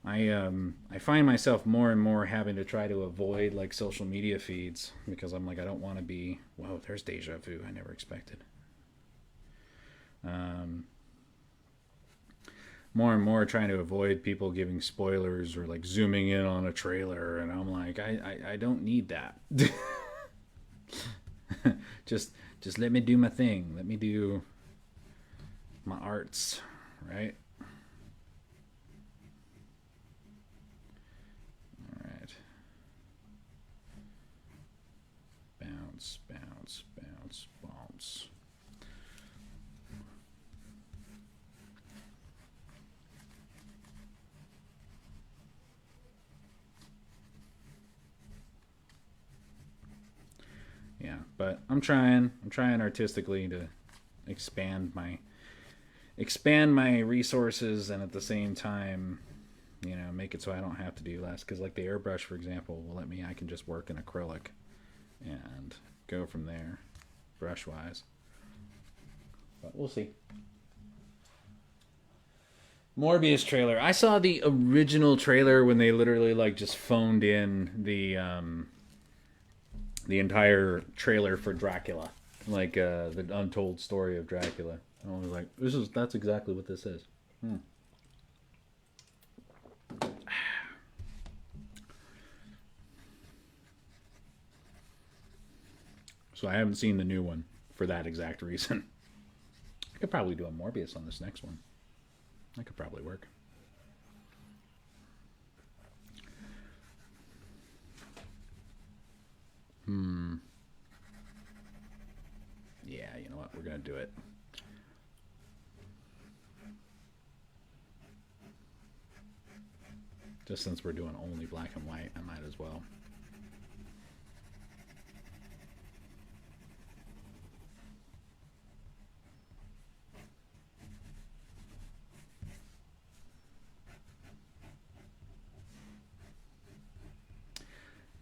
I find myself more and more having to try to avoid like social media feeds because I'm like, I don't want to be, whoa, there's deja vu I never expected. More and more trying to avoid people giving spoilers or like zooming in on a trailer, and I'm like, I don't need that. just let me do my thing. Let me do my arts, right? All right. Bounce, bounce, bounce, bounce. Yeah, but I'm trying artistically to expand my resources, and at the same time, make it so I don't have to do less. Because like the airbrush, for example, will let me, I can just work in acrylic and go from there, brush wise. But we'll see. Morbius trailer. I saw the original trailer when they literally like just phoned in the entire trailer for Dracula, like the untold story of Dracula. And I was like, that's exactly what this is. So I haven't seen the new one for that exact reason. I could probably do a Morbius on this next one. That could probably work. Yeah, you know what? We're going to do it. Just since we're doing only black and white, I might as well.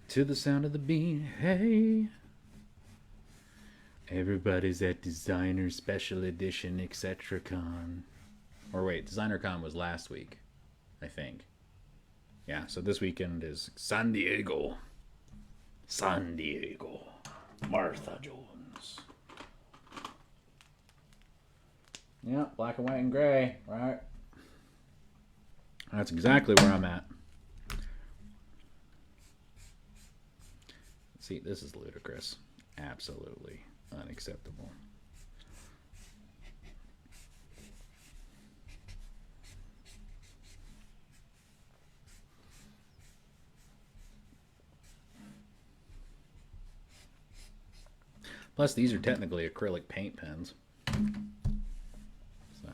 To the sound of the beat, hey. Everybody's at Designer Special Edition, etc. Con. Or wait, Designer Con was last week, I think. Yeah, so this weekend is San Diego. San Diego. Martha Jones. Yeah, black and white and gray, right? That's exactly where I'm at. See, this is ludicrous. Absolutely unacceptable. Plus, these are technically acrylic paint pens. So.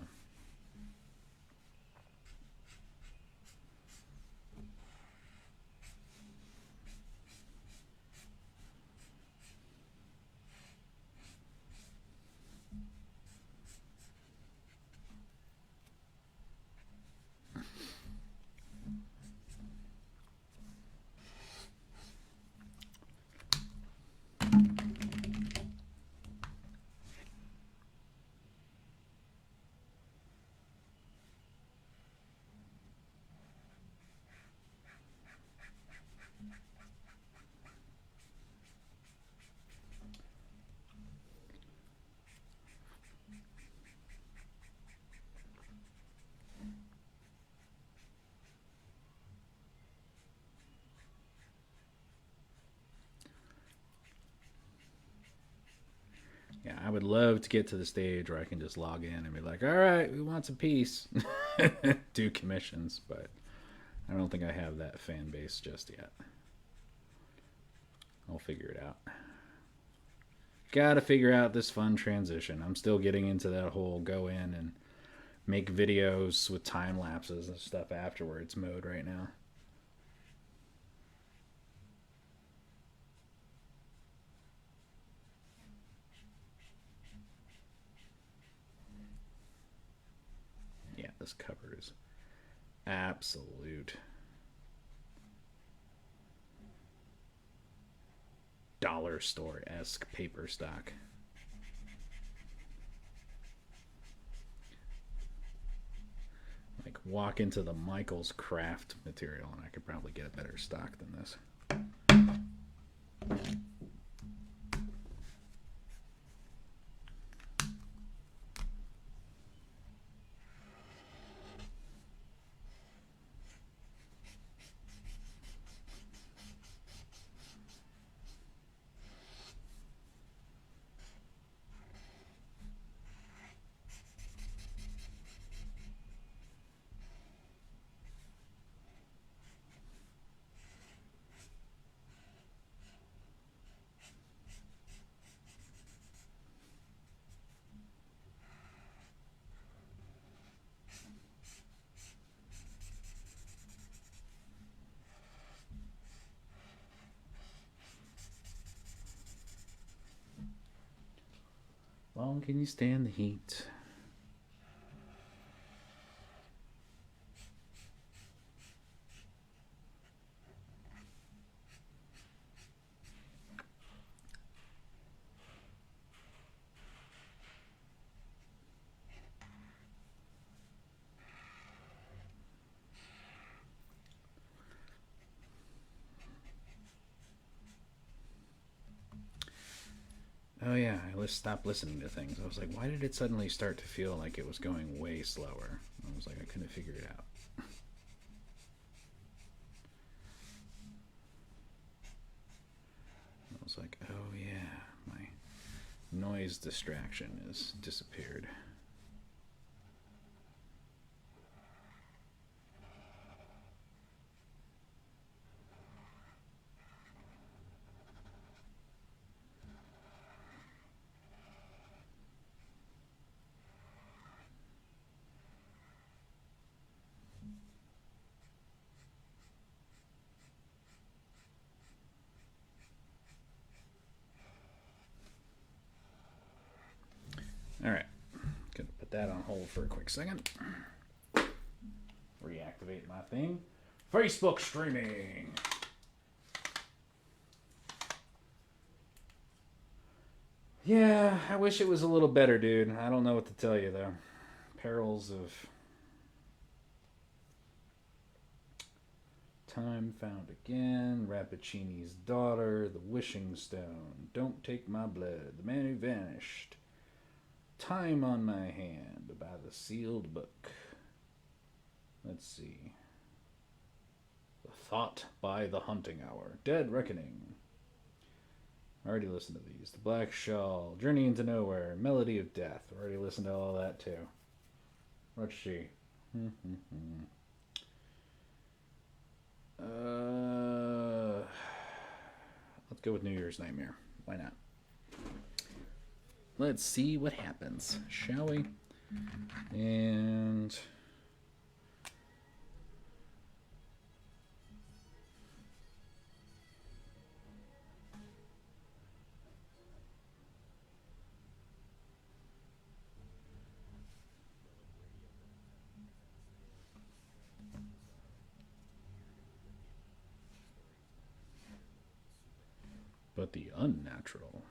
Yeah, I would love to get to the stage where I can just log in and be like, all right, we want some peace. Do commissions, but I don't think I have that fan base just yet. I'll figure it out. Gotta figure out this fun transition. I'm still getting into that whole go in and make videos with time lapses and stuff afterwards mode right now. Yeah, this cover is absolute dollar store-esque paper stock. walk into the Michaels craft material and I could probably get a better stock than this. Long can you stand the heat? Oh yeah, I stopped listening to things. I was like, why did it suddenly start to feel like it was going way slower? I was like, I couldn't figure it out. I was like, oh yeah, my noise distraction has disappeared. All right, gonna put that on hold for a quick second. Reactivate my thing. Facebook streaming. Yeah, I wish it was a little better, dude. I don't know what to tell you, though. Perils of Time Found Again, Rappaccini's Daughter, The Wishing Stone, Don't Take My Blood, The Man Who Vanished, Time on My Hand by the Sealed Book. Let's see. The Thought by the Hunting Hour, Dead Reckoning. I already listened to these. The Black Shawl, Journey into Nowhere, Melody of Death. I already listened to all that too. Let's see. Let's go with New Year's Nightmare. Why not? Let's see what happens, shall we? And but the unnatural.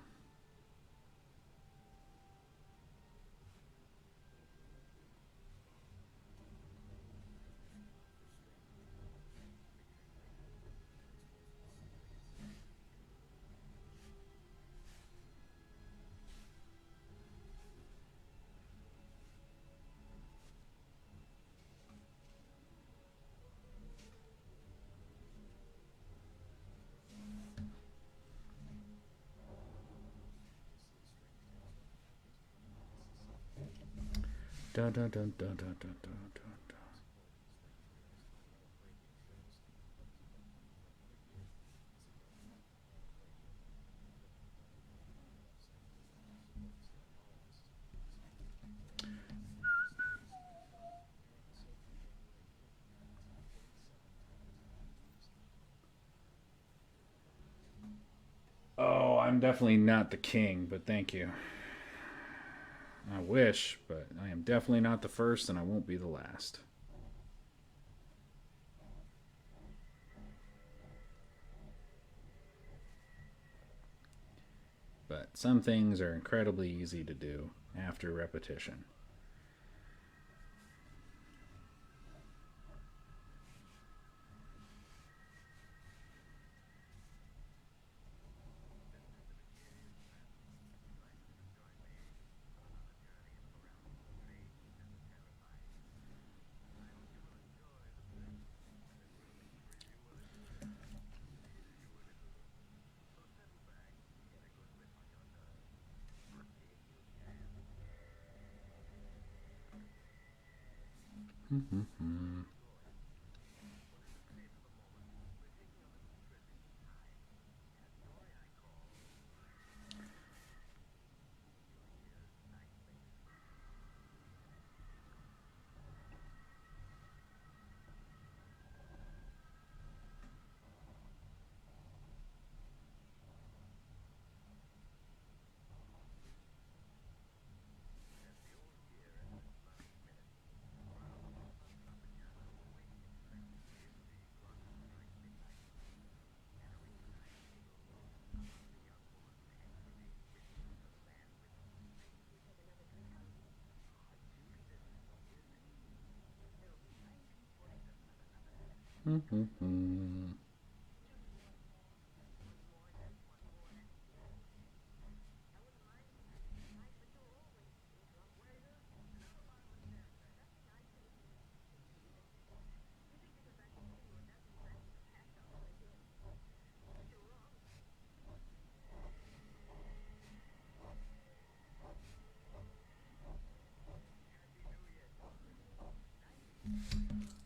Dun, dun, dun, dun, dun, dun, dun, dun. Oh, I'm definitely not the king, but thank you. I wish, but I am definitely not the first, and I won't be the last. But some things are incredibly easy to do after repetition.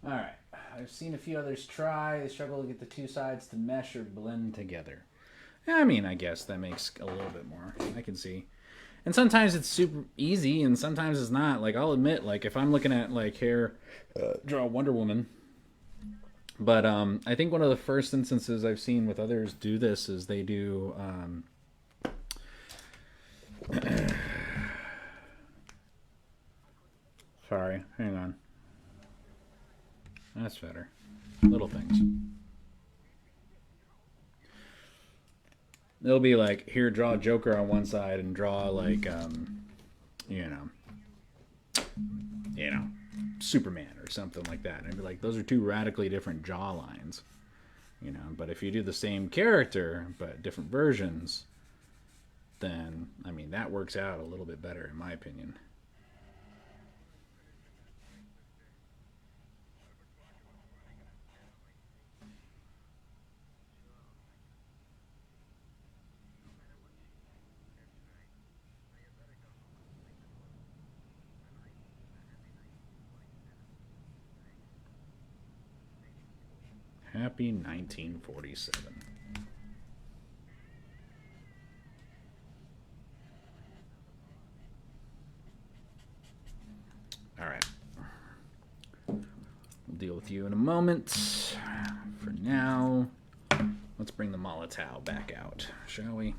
All right. I've seen a few others try. They struggle to get the two sides to mesh or blend together. I mean, I guess that makes a little bit more. I can see. And sometimes it's super easy, and sometimes it's not. Like, I'll admit, like, if I'm looking at, like, here, draw Wonder Woman. But I think one of the first instances I've seen with others do this is they do... Sorry, hang on. That's better. Little things. It'll be like, here, draw Joker on one side and draw, like, you know, Superman or something like that. And I'd be like, those are two radically different jaw lines. You know, but if you do the same character, but different versions, then, I mean, that works out a little bit better, in my opinion. Happy 1947. All right. We'll deal with you in a moment. For now, let's bring the Molotov back out, shall we?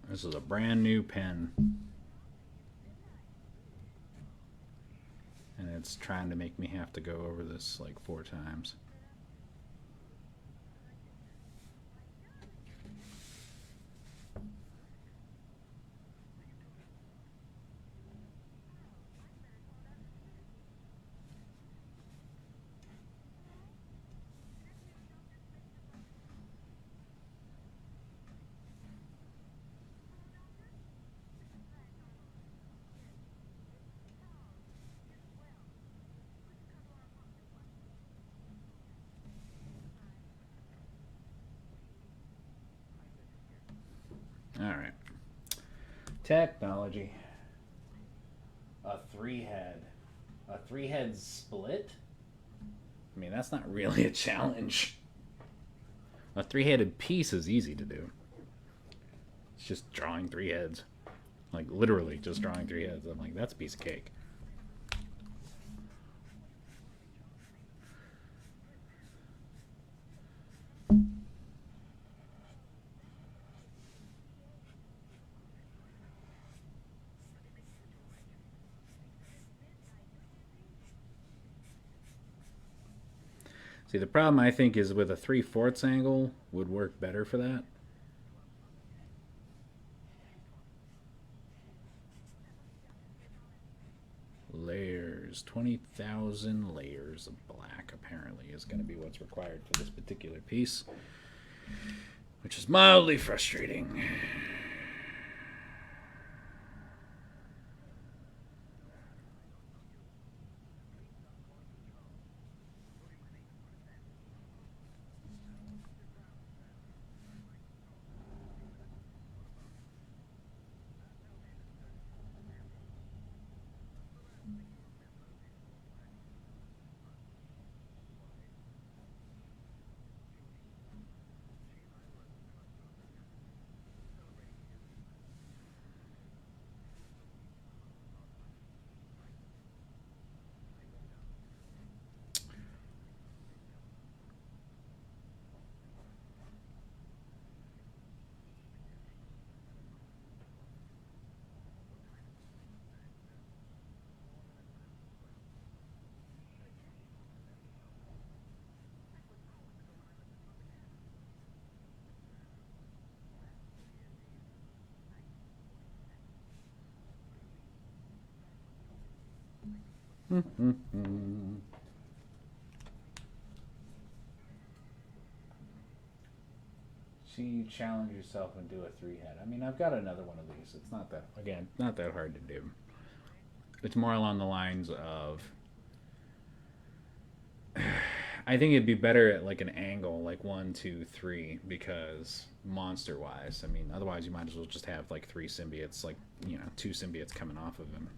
This is a brand new pen. And it's trying to make me have to go over this like 4 times. All right. Technology. A 3-head. A 3-head split? I mean, that's not really a challenge. A 3-headed piece is easy to do. It's just drawing 3 heads. Like, literally just drawing 3 heads. I'm like, that's a piece of cake. See, the problem, I think, is with a 3/4 angle would work better for that. Layers, 20,000 layers of black apparently is going to be what's required for this particular piece, which is mildly frustrating. See, you challenge yourself and do a 3-head. I mean, I've got another one of these. It's not that, again, not that hard to do. It's more along the lines of, I think it'd be better at like an angle, like 1, 2, 3, because monster-wise, I mean, otherwise you might as well just have like 3 symbiotes, like, you know, 2 symbiotes coming off of him.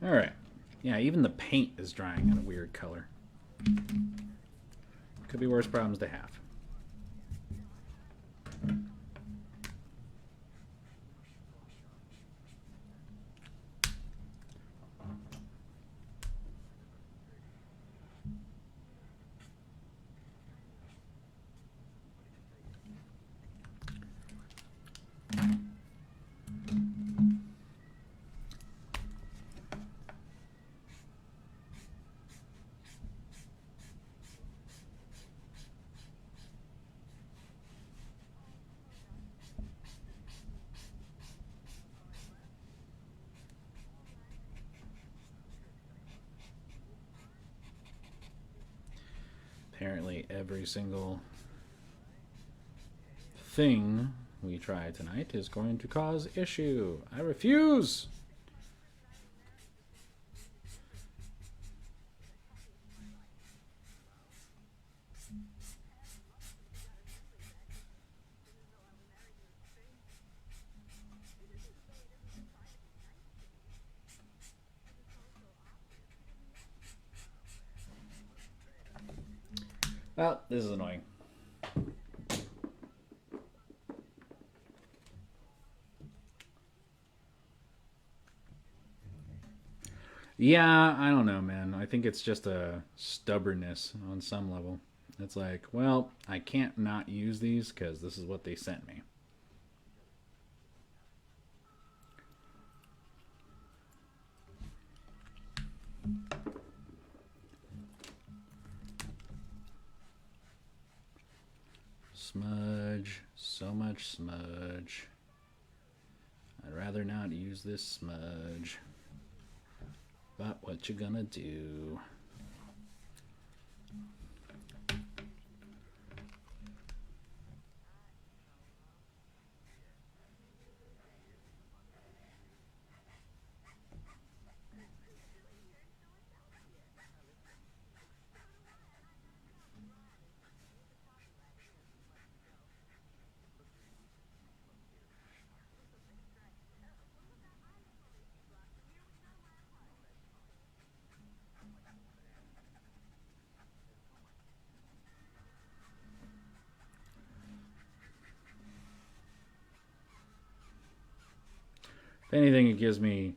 All right. Yeah, even the paint is drying in a weird color. Could be worse problems to have. Apparently every single thing we try tonight is going to cause issue. I refuse! Well, this is annoying. Yeah, I don't know, man. I think it's just a stubbornness on some level. It's like, well, I can't not use these because this is what they sent me. Smudge. So much smudge. I'd rather not use this smudge. But what you gonna do? If anything, it gives me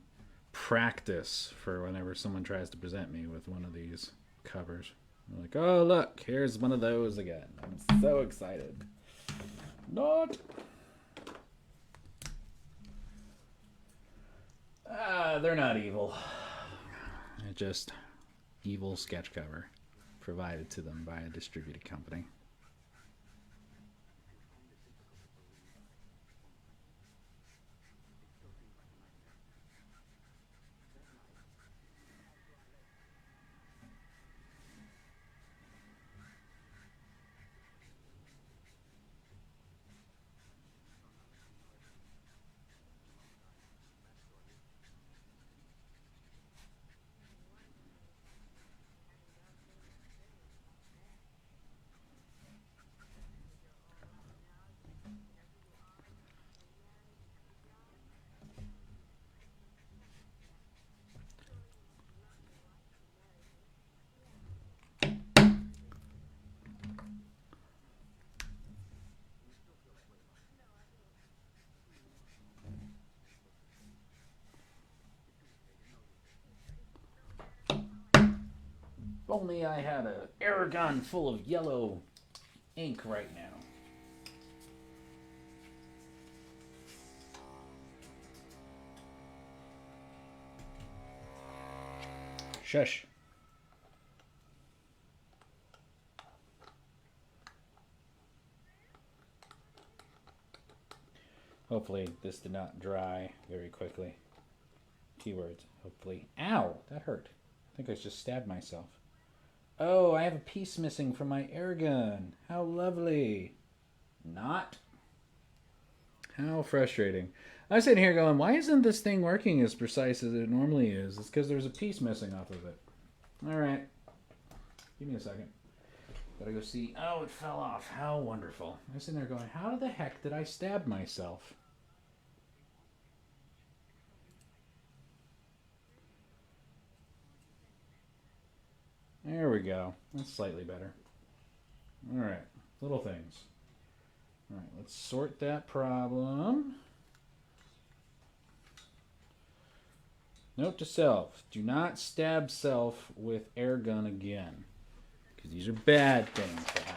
practice for whenever someone tries to present me with one of these covers. I'm like, oh, look, here's one of those again. I'm so excited. Not. They're not evil. They're just evil sketch cover provided to them by a distributed company. If only I had an air gun full of yellow ink right now. Shush. Hopefully this did not dry very quickly. Keywords, hopefully. Ow, that hurt. I think I just stabbed myself. Oh, I have a piece missing from my air gun. How lovely. Not. How frustrating. I was sitting here going, why isn't this thing working as precise as it normally is? It's because there's a piece missing off of it. All right. Give me a second. Gotta go see. Oh, it fell off. How wonderful. I was sitting there going, how the heck did I stab myself? There we go. That's slightly better. All right. Little things. All right. Let's sort that problem. Note to self. Do not stab self with air gun again. Because these are bad things that happen.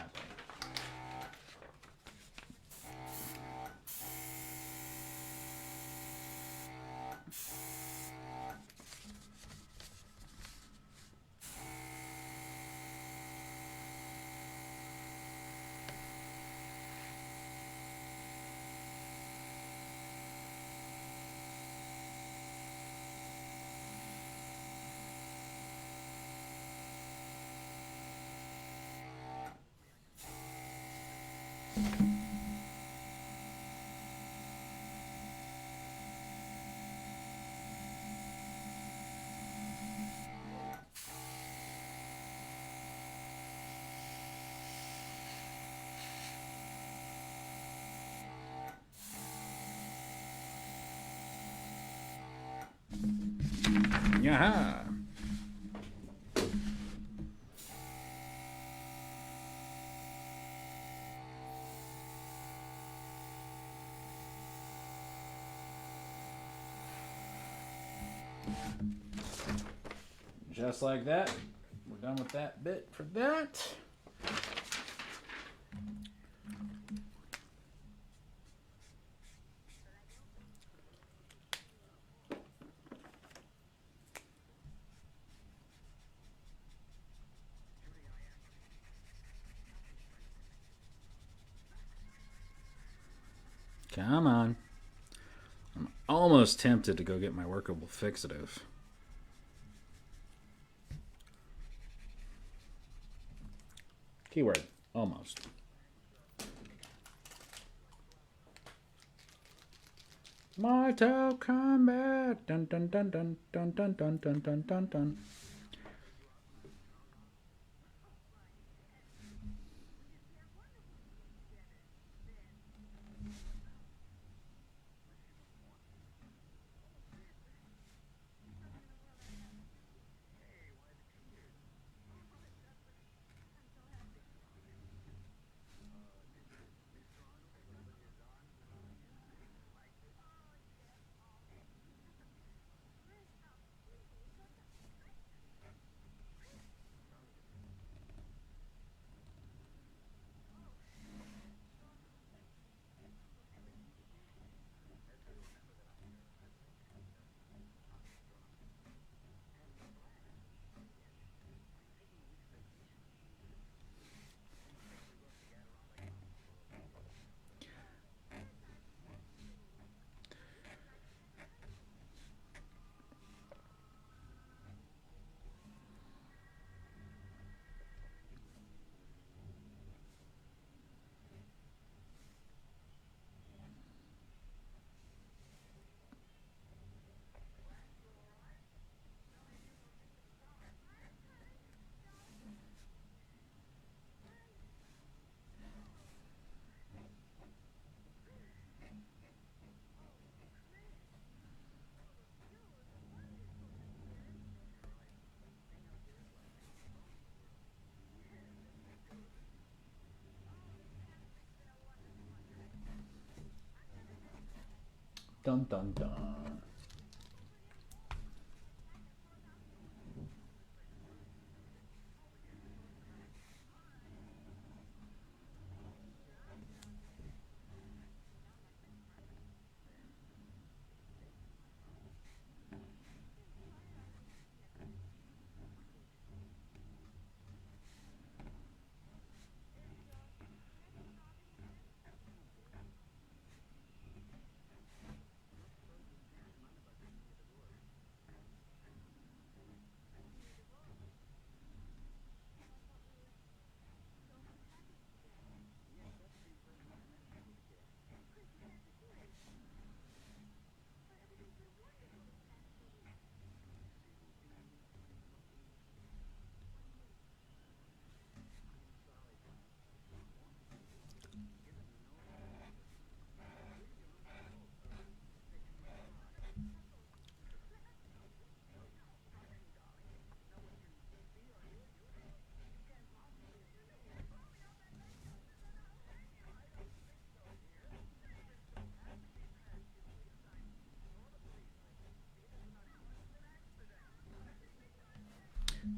Yaha! Just like that. We're done with that bit for that. Come on. I'm almost tempted to go get my workable fixative. Keyword, almost. Mortal Kombat. Dun dun dun dun dun dun dun dun dun dun dun. Dun dun dun.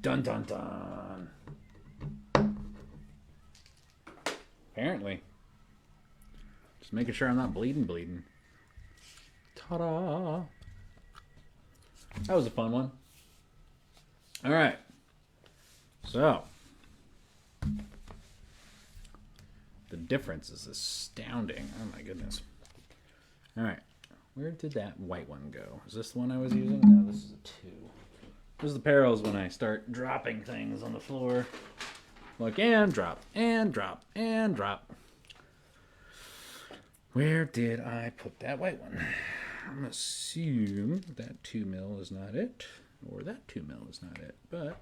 Dun dun dun. Apparently. Just making sure I'm not bleeding. Ta-da! That was a fun one. Alright. So. The difference is astounding. Oh my goodness. Alright. Where did that white one go? Is this the one I was using? No, this is a 2. This is the perils when I start dropping things on the floor. Look, and drop, and drop, and drop. Where did I put that white one? I'm going to assume that 2 mil is not it, or that 2 mil is not it, but...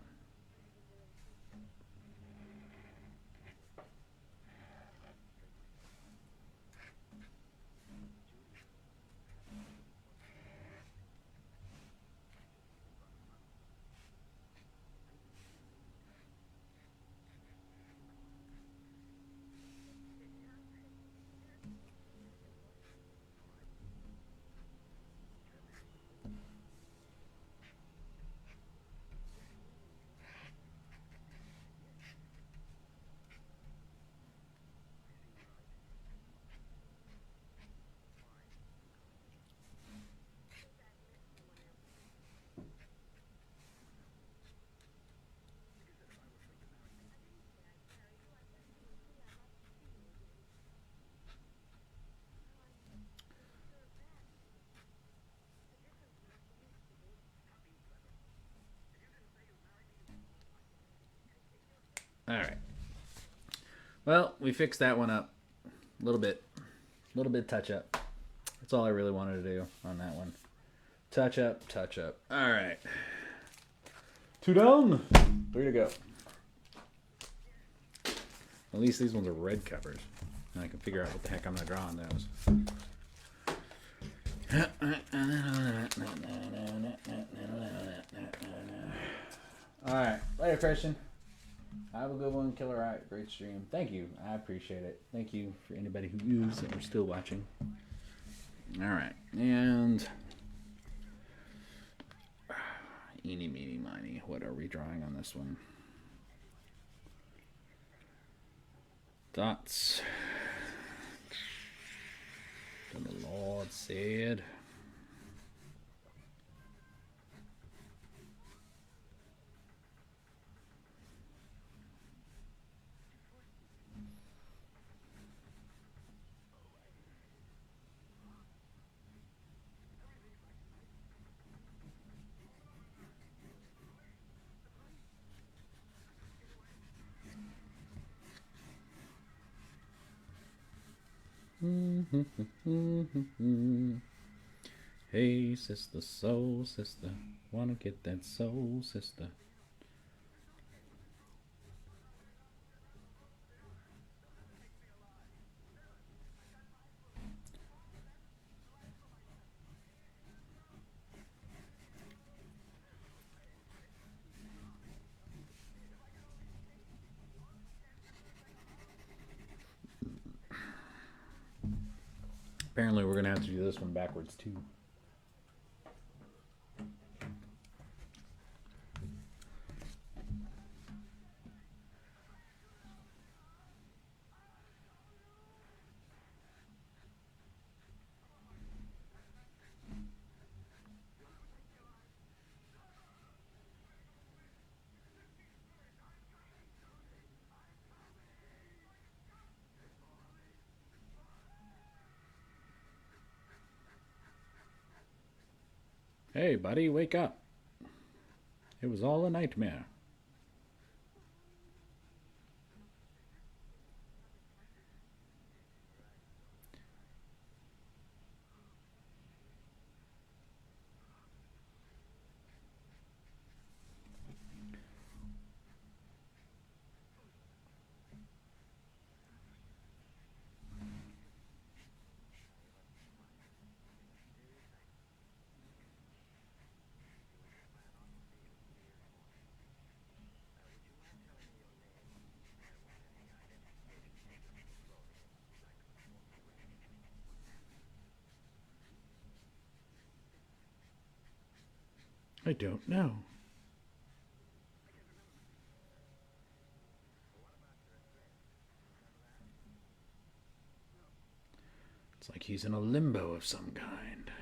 All right. Well, we fixed that one up a little bit touch up. That's all I really wanted to do on that one. Touch up, touch up. All right. 2 down, 3 to go. At least these ones are red covers. And I can figure out what the heck I'm going to draw on those. Alright, later Christian. Have a good one, Killer Eye. Great stream. Thank you. I appreciate it. Thank you for anybody who is and are still watching. Alright, and eeny, meeny, miny. What are we drawing on this one? Dots. And the Lord said. Hey, sister, soul sister, wanna get that soul sister. Apparently we're going to have to do this one backwards too. Hey, buddy, wake up. It was all a nightmare. I don't know. It's like he's in a limbo of some kind.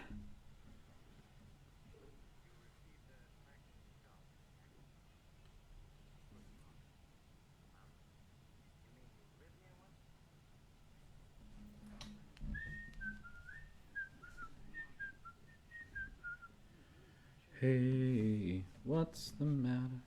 Hey, what's the matter?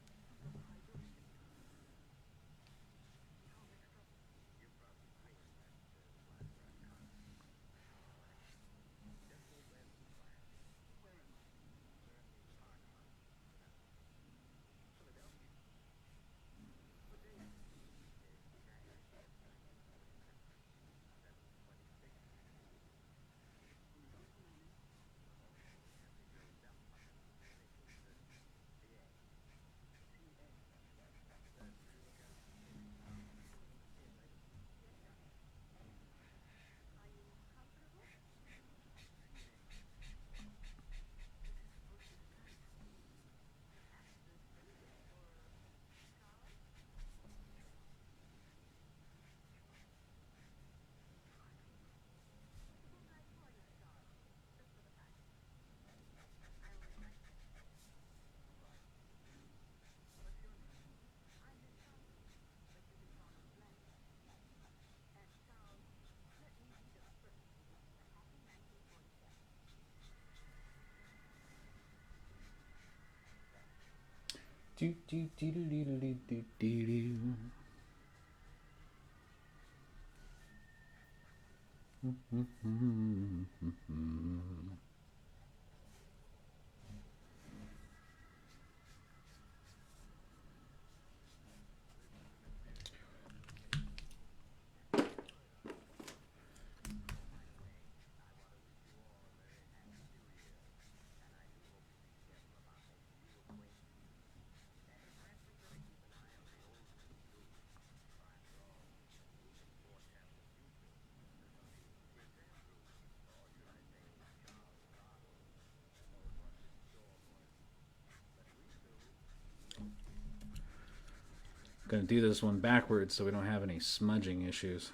Do do do do do do do do do. Going to do this one backwards so we don't have any smudging issues.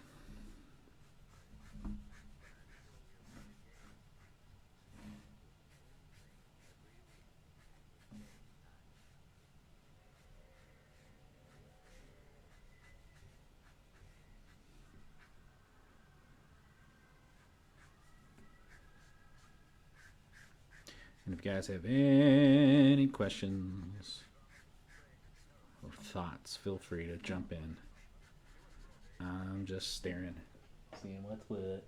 And if you guys have any questions or thoughts, feel free to jump in. I'm just staring, seeing what's what.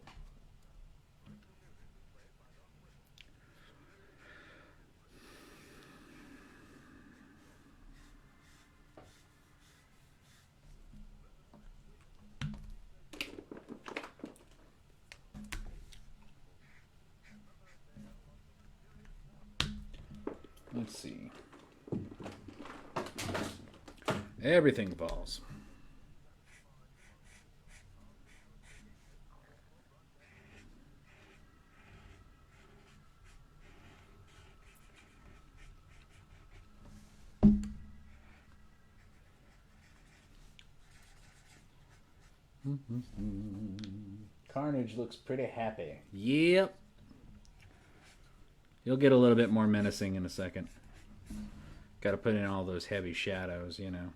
Let's see. Everything falls. Carnage looks pretty happy. Yep. You'll get a little bit more menacing in a second. Got to put in all those heavy shadows, you know.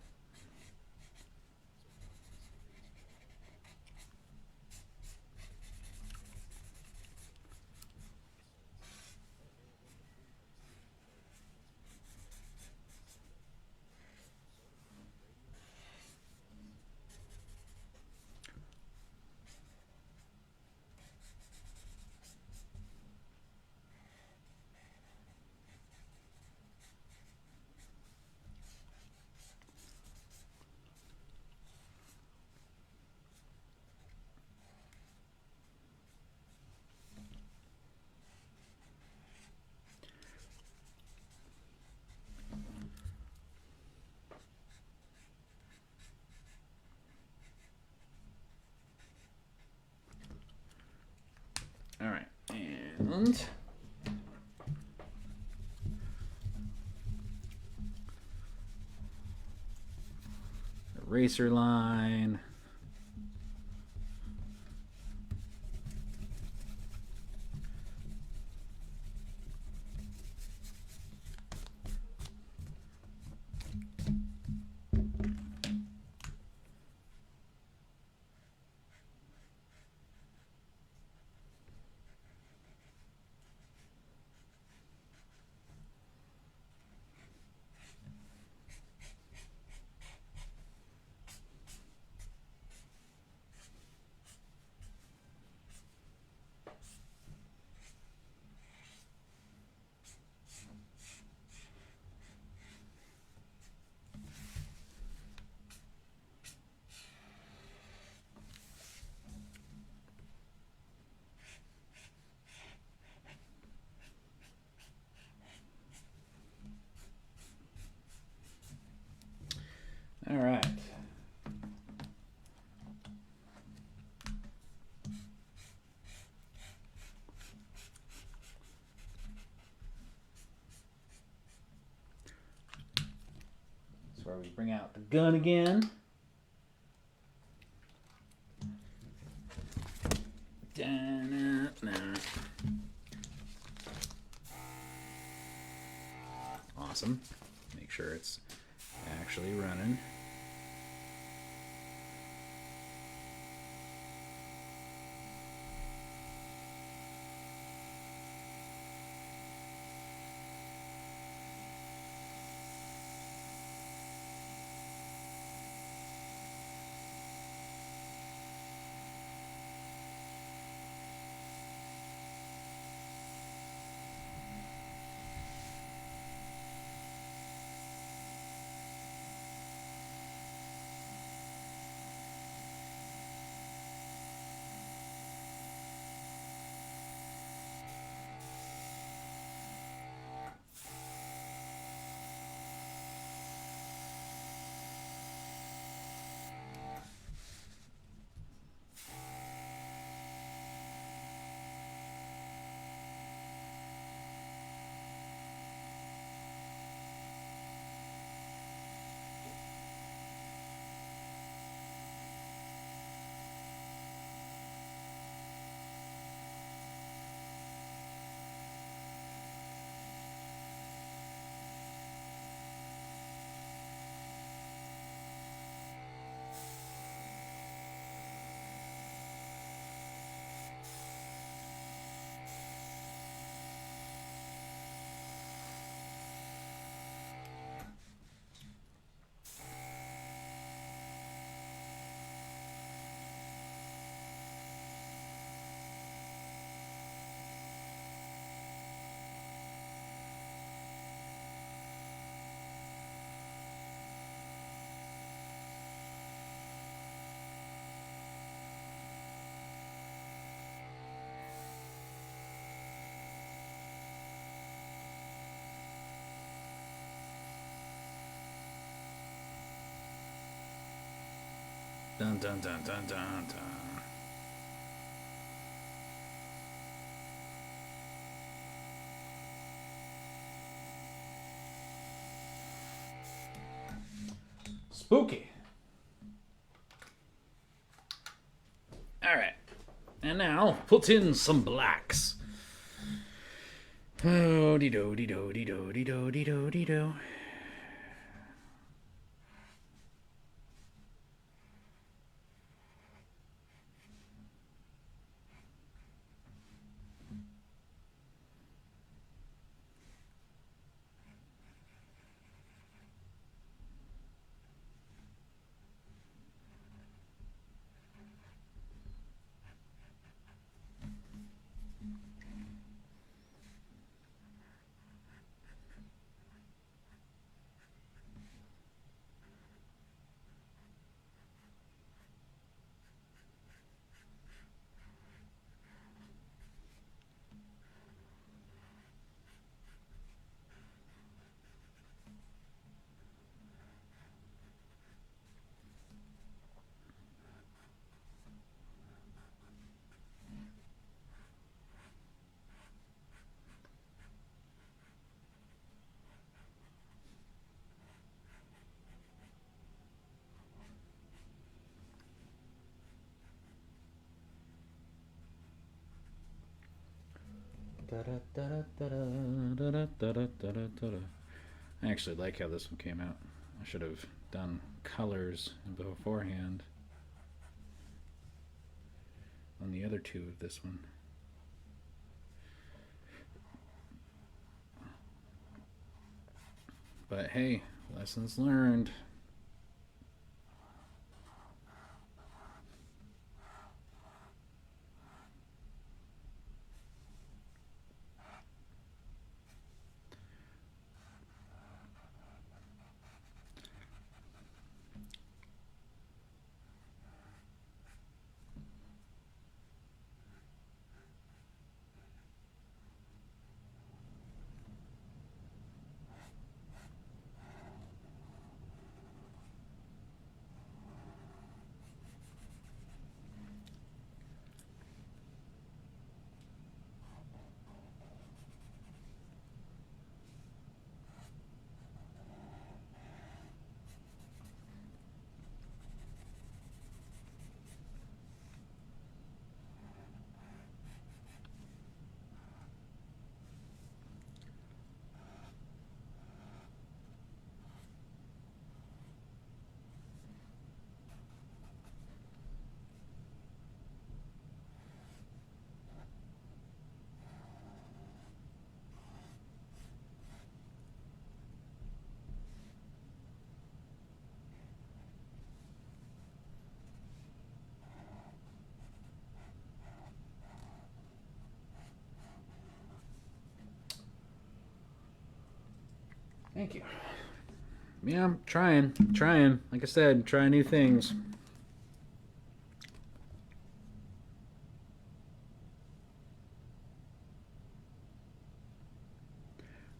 All right, and eraser line. All right. That's where we bring out the gun again. Awesome. Make sure it's actually running. Dun dun dun dun dun dun. Spooky. Alright. And now, put in some blacks. Oh, dee do dee do dee do dee do dee do dee do. I actually like how this one came out. I should have done colors beforehand on the other two of this one. But hey, lessons learned. Thank you. Yeah, I'm trying. Like I said, try new things.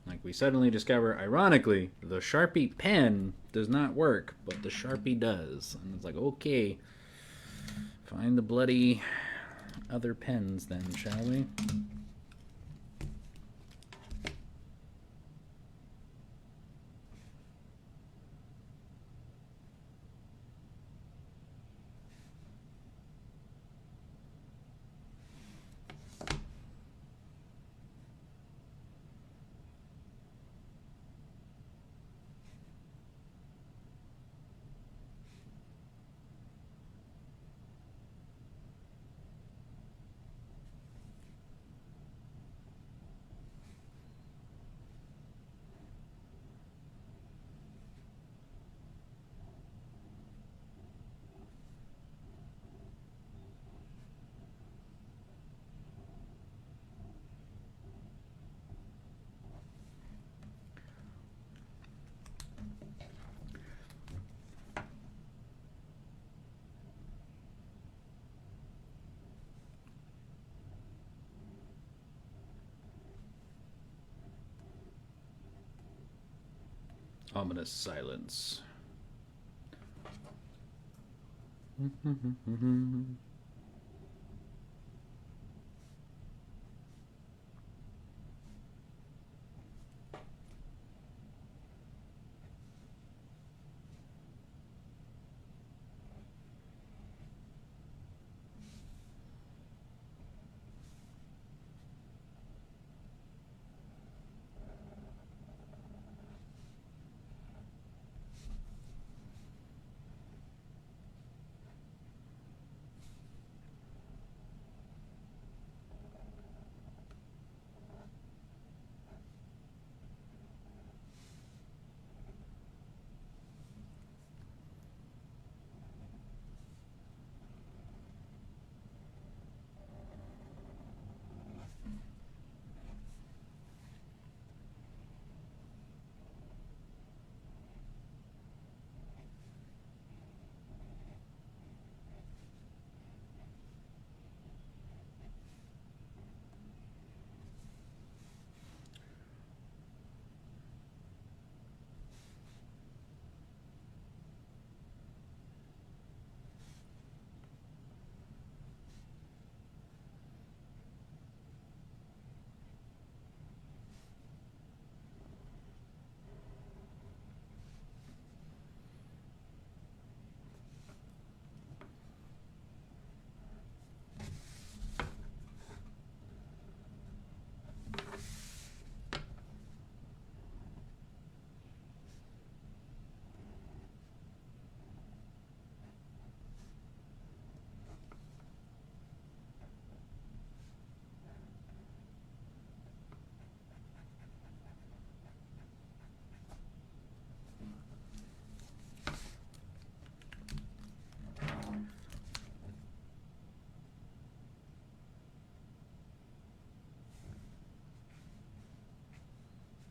Like we suddenly discover, ironically, the Sharpie pen does not work, but the Sharpie does. And it's like, okay, find the bloody other pens then, shall we? Ominous silence.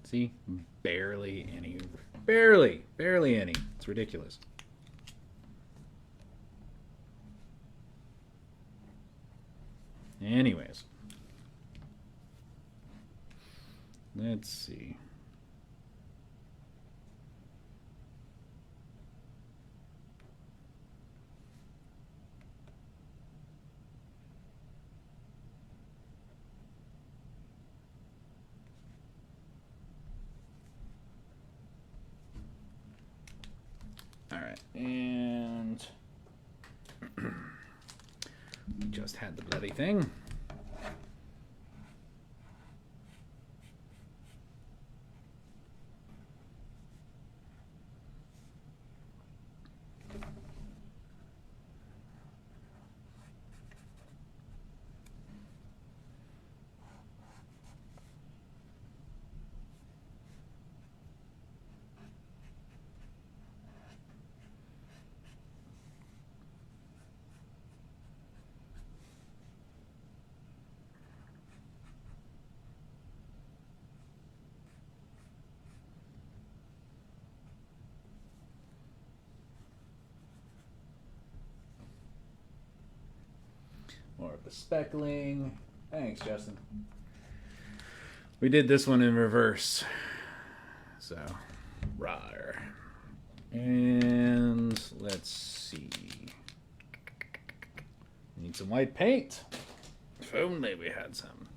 See? Barely any. Barely any. It's ridiculous. Anyways. Let's see. All right, and we just had the bloody thing. More of the speckling. Thanks, Justin. We did this one in reverse. So, rawr. And let's see. Need some white paint. If only we had some.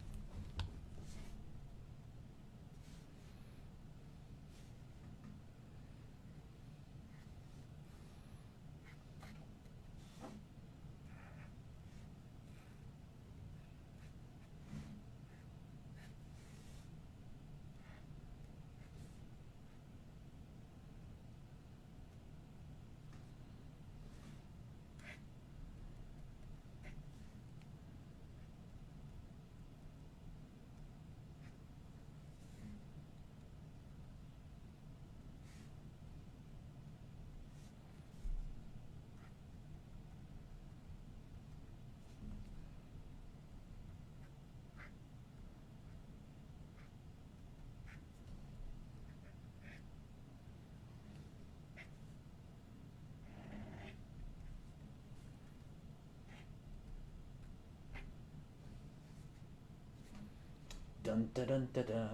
Dun da dun da da.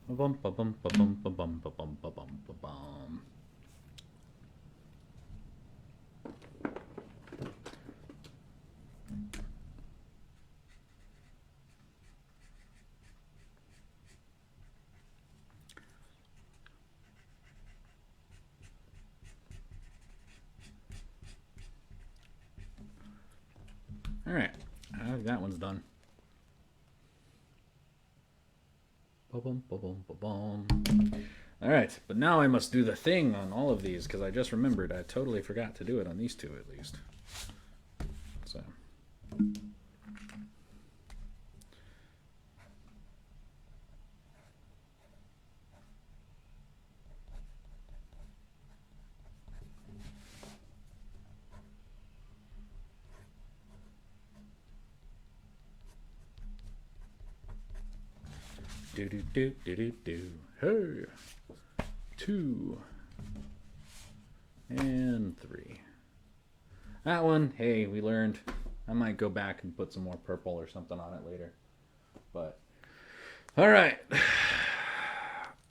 Bum ba bum ba bum ba bum ba bum ba bum ba bum. All right, that one's done. Ba-bum, ba-bum, ba-bum. All right, but now I must do the thing on all of these because I just remembered I totally forgot to do it on these two at least. So. Do do do do do do. Hey, 2 and 3. That one, hey, we learned. I might go back and put some more purple or something on it later. But all right,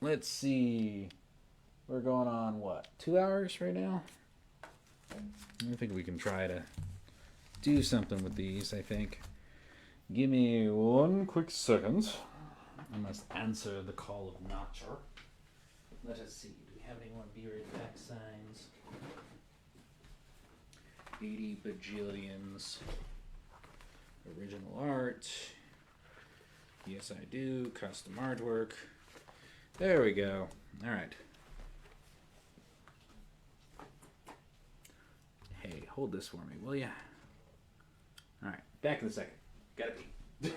let's see. We're going on what, 2 hours right now? I think we can try to do something with these. I think. Give me 1 quick second. I must answer the call of nature. Let us see. Do we have any more B-rated back signs? 80 bajillions. Original art. Yes, I do. Custom artwork. There we go. All right. Hey, hold this for me, will ya? All right. Back in a second. Gotta pee.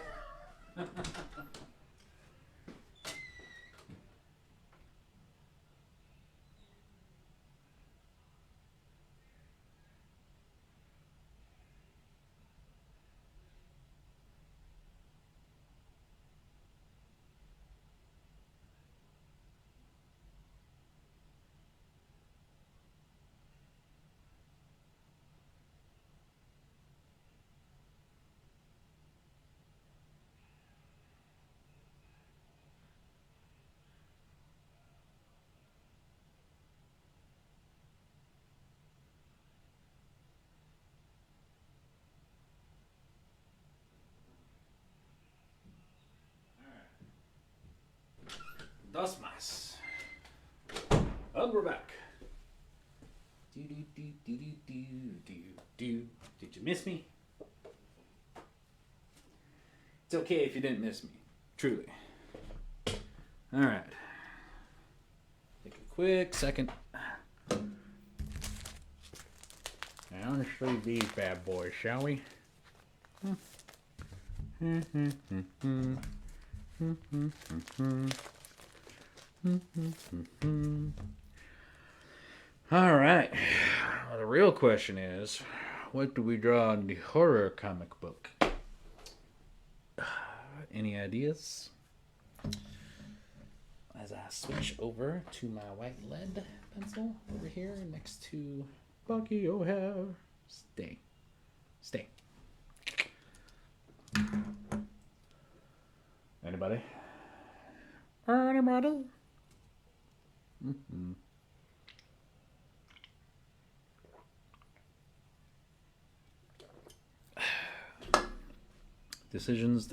Dos más. And we're back. Do, do, do, do, do, do, do. Did you miss me? It's okay if you didn't miss me. Truly. All right. Take a quick second. Now let's leave these bad boys, shall we? All right. Well, the real question is, what do we draw in the horror comic book? Any ideas? As I switch over to my white lead pencil over here next to Bucky O'Hare. Stay. Anybody? Mm-hmm. Decisions.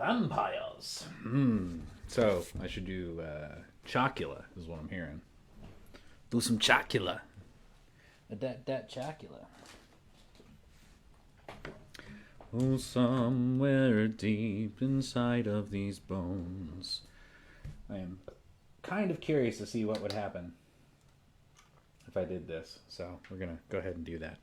Vampires. So I should do chocula, is what I'm hearing. Do some chocula. That chocula. Oh, somewhere deep inside of these bones. I am kind of curious to see what would happen if I did this. So we're going to go ahead and do that.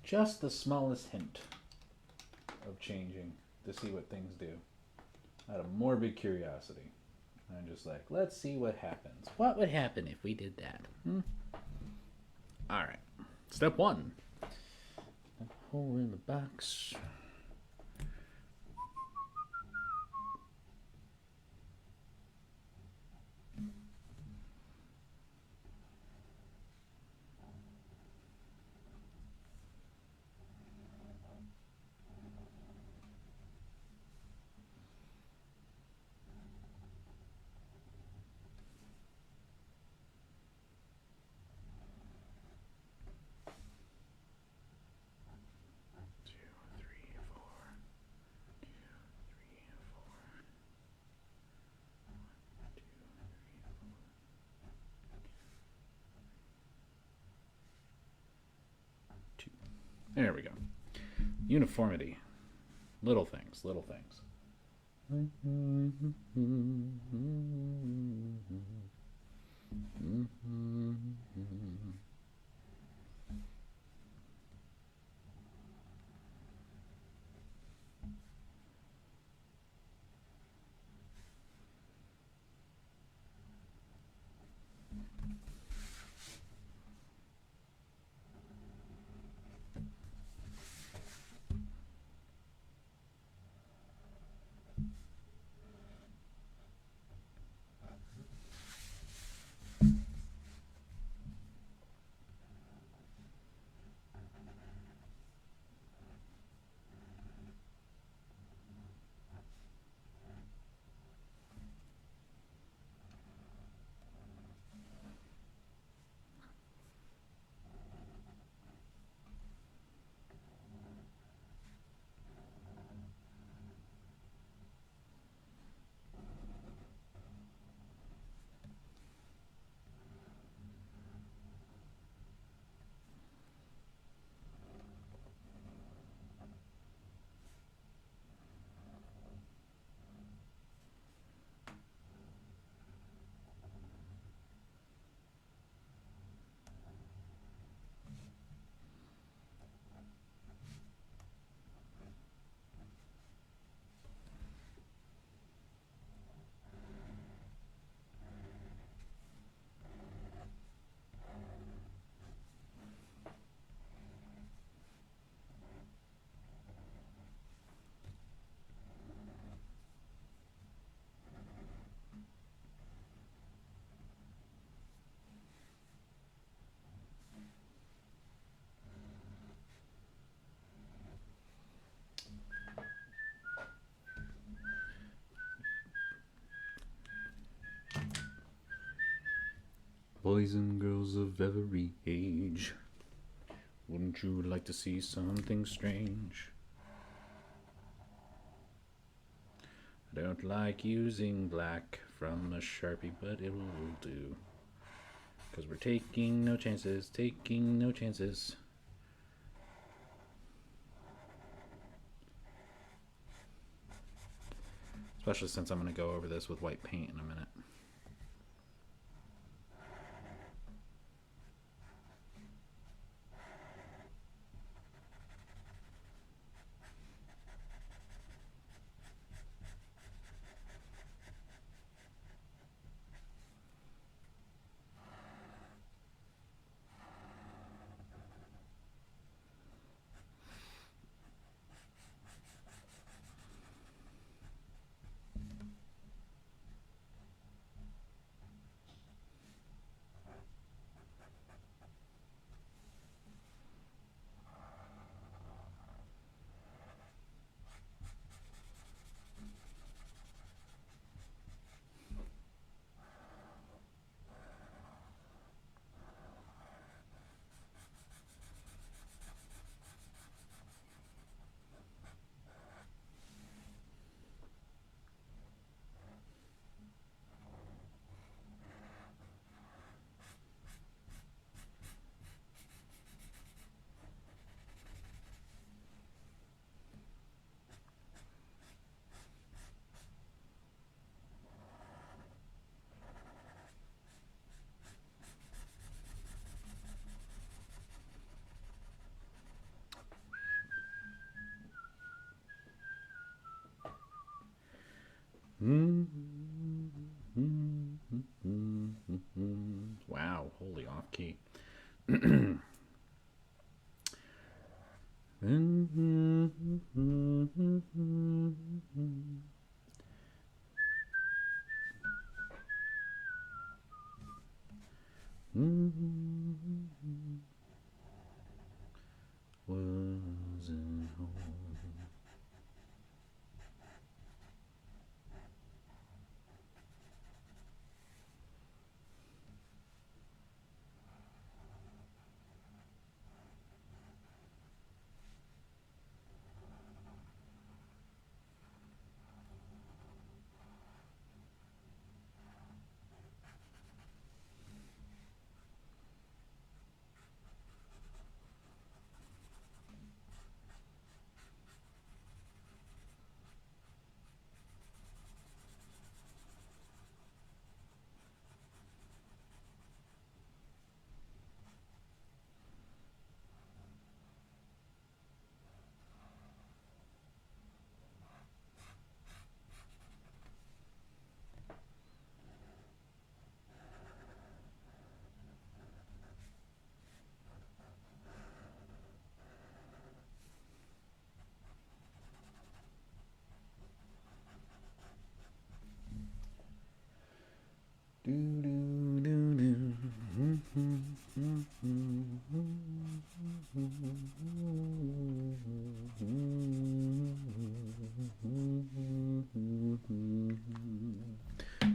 Just the smallest hint of changing to see what things do. Out of morbid curiosity. I'm just like, let's see what happens. What would happen if we did that? Alright. Step 1. Hole in the box. There we go. Uniformity. Little things, little things. Boys and girls of every age, wouldn't you like to see something strange? I don't like using black from a Sharpie, but it will do. 'Cause we're taking no chances, taking no chances. Especially since I'm going to go over this with white paint in a minute. Wow, holy off key. Wasn't home.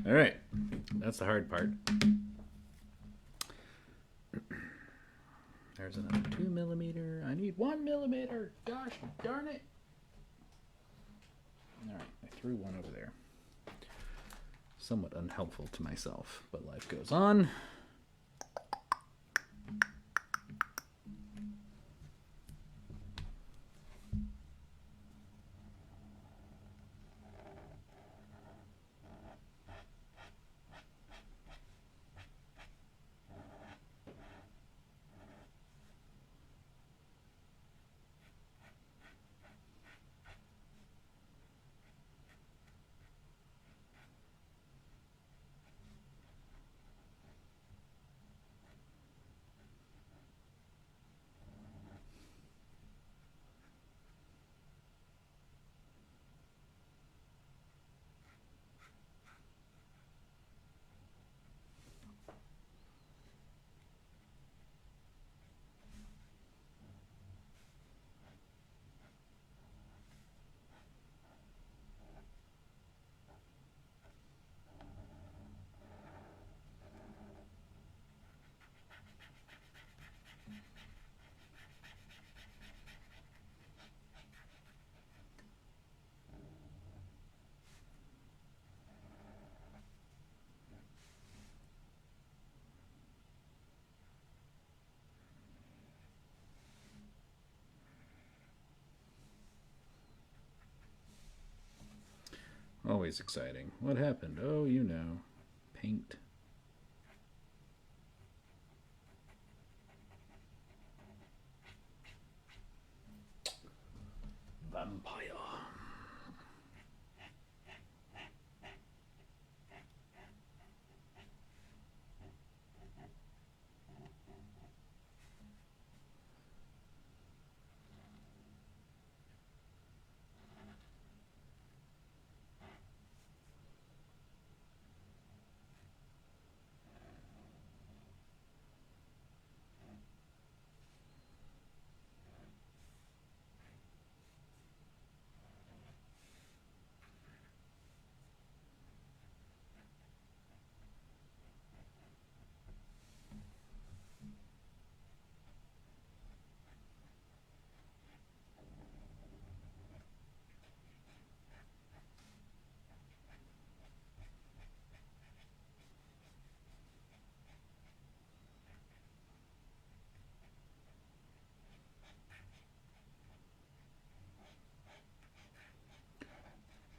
All right, that's the hard part. There's another 2mm. I need 1mm. Gosh darn it. All right, I threw one over there. Somewhat unhelpful to myself, but life goes on. Always exciting. What happened? Oh, you know. Paint. Vampire.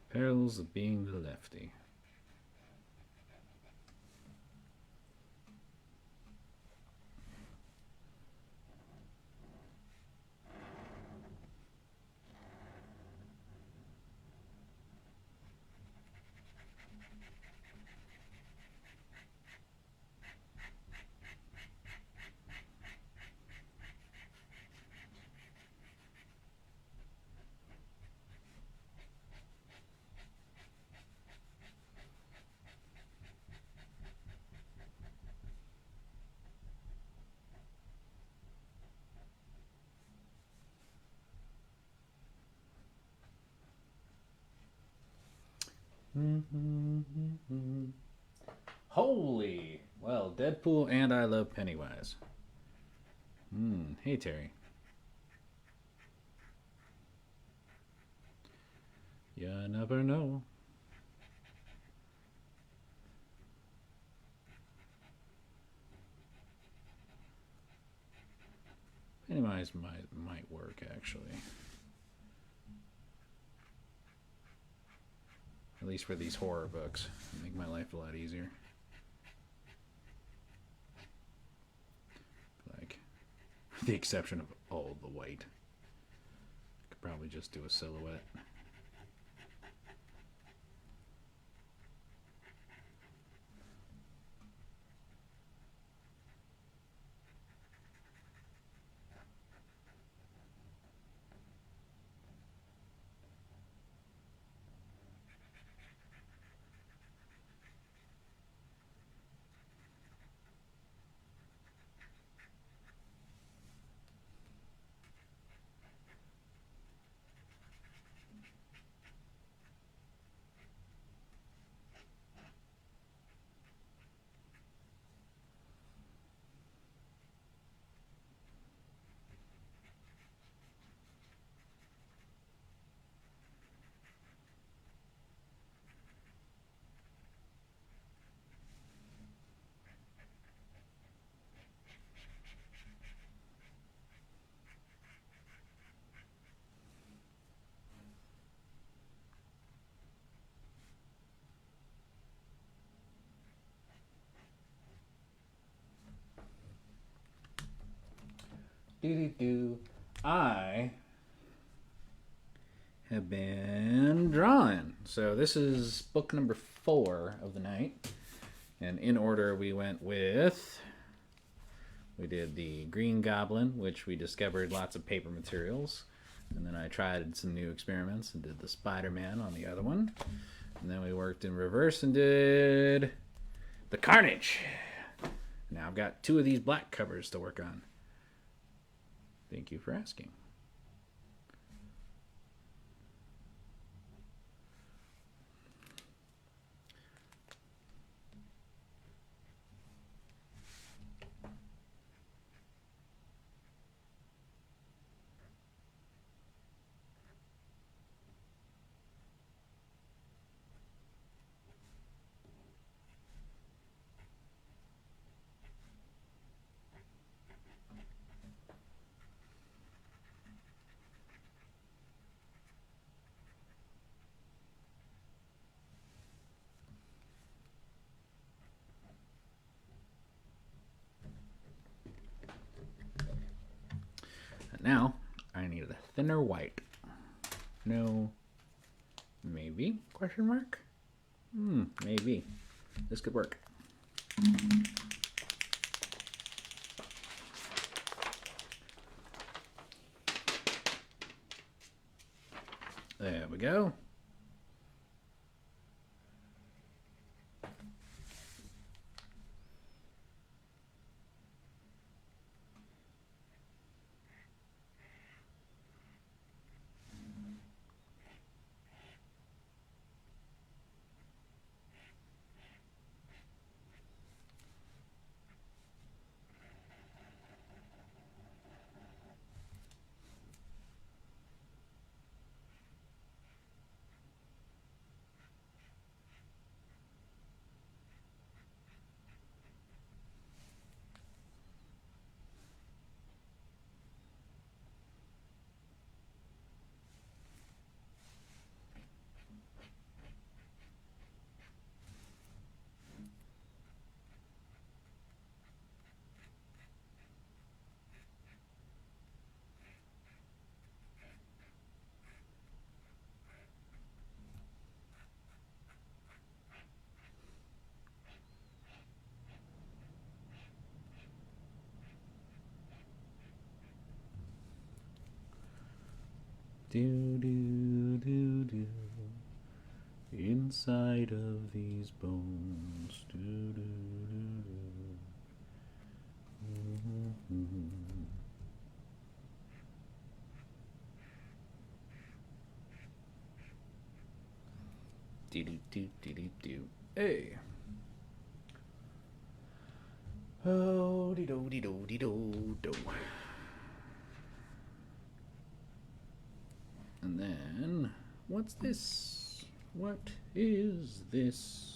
Perils of being the lefty. Holy! Well, Deadpool and I Love Pennywise. Hey, Terry. You never know. Pennywise might work, actually. At least for these horror books. Make my life a lot easier. Like, with the exception of all the white. Could probably just do a silhouette. I have been drawing. So this is book number 4 of the night. And in order, we did the Green Goblin, which we discovered lots of paper materials. And then I tried some new experiments and did the Spider-Man on the other one. And then we worked in reverse and did the Carnage. Now I've got 2 of these black covers to work on. Thank you for asking. Now, I need a thinner white. No. Maybe? Question mark? Maybe. This could work. There we go. Do do do do. Inside of these bones. Do do do do. Do do do do do do. Hey. Oh, dee do dee do dee do do. And then, what's this? What is this?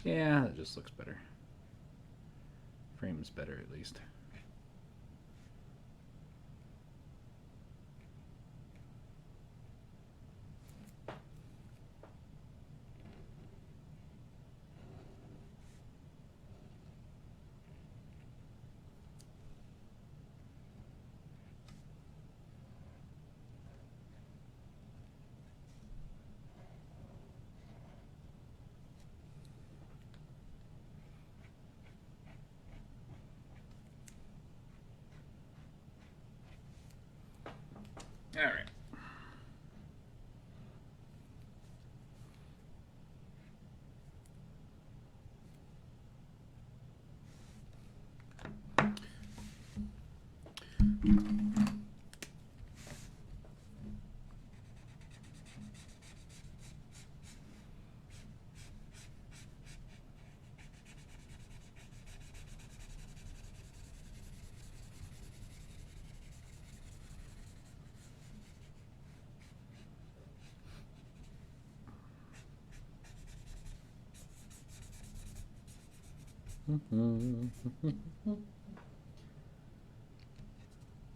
Yeah, that just looks better. Frame's better, at least. All right.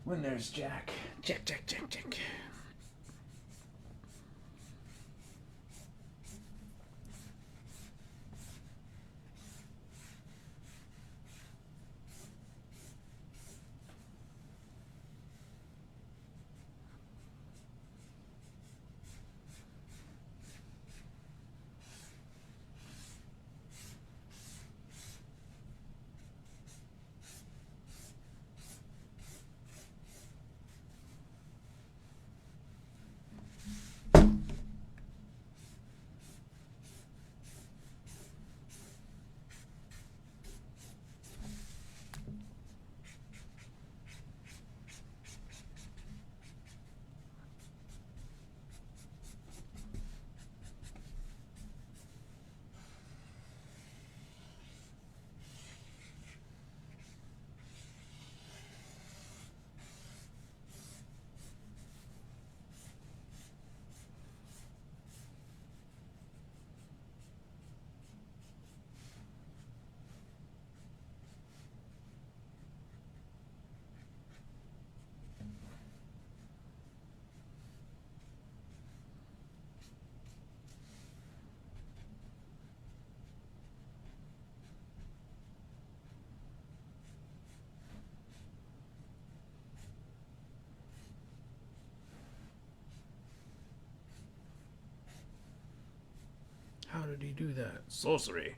When there's Jack. Jack, Jack, Jack, Jack. How did he do that? Sorcery.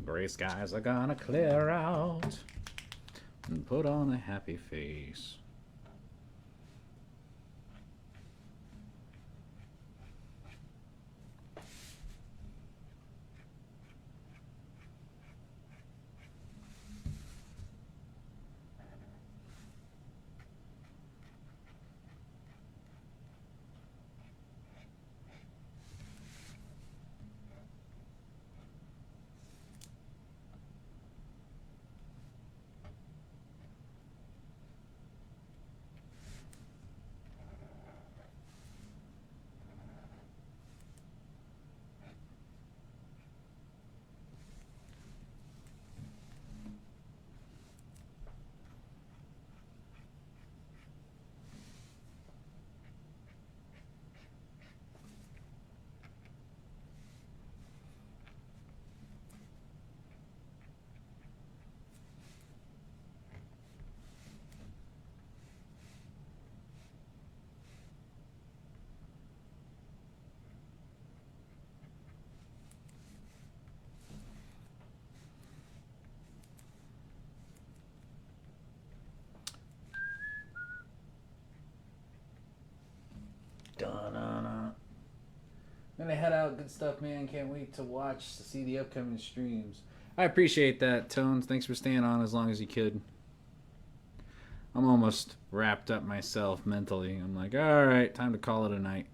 Gray skies are gonna clear out and put on a happy face. gonna head out. Good stuff, man. Can't wait to see the upcoming streams. I appreciate that, Tones. Thanks for staying on as long as you could. I'm almost wrapped up myself mentally. I'm like, all right, time to call it a night.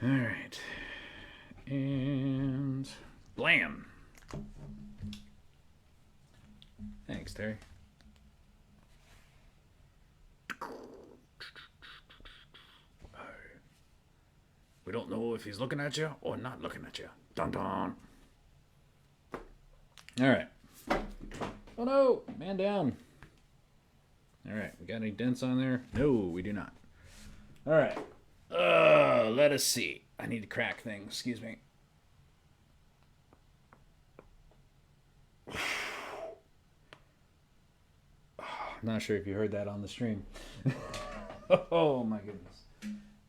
All right. And blam. Thanks, Terry. We don't know if he's looking at you or not looking at you. Dun dun. All right. Oh no, man down. All right, we got any dents on there? No, we do not. All right. Let us see. I need to crack things. Excuse me. I'm not sure if you heard that on the stream. Oh my goodness.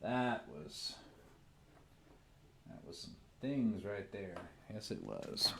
That was some things right there. Yes, it was.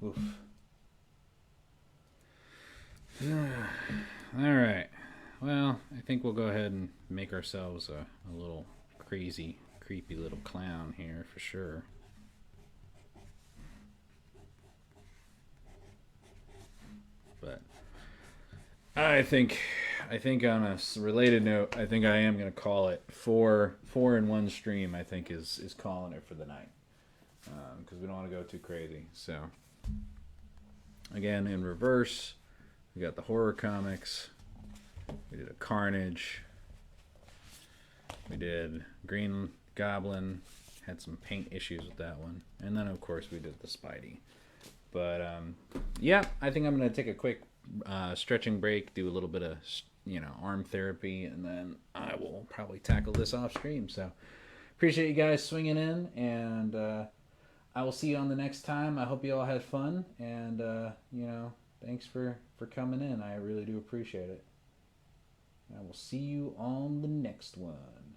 Oof. All right. Well, I think we'll go ahead and make ourselves a little crazy, creepy little clown here for sure. But I think on a related note, I think I am going to call it four in one stream. I think is calling it for the night, because we don't want to go too crazy. So again, in reverse, we got the horror comics. We did a Carnage. We did Green Goblin. Had some paint issues with that one, and then of course we did the Spidey. But yeah, I think I'm gonna take a quick stretching break, do a little bit of arm therapy, and then I will probably tackle this off stream. So appreciate you guys swinging in, and I will see you on the next time. I hope you all had fun, and thanks for coming in. I really do appreciate it. I will see you on the next one.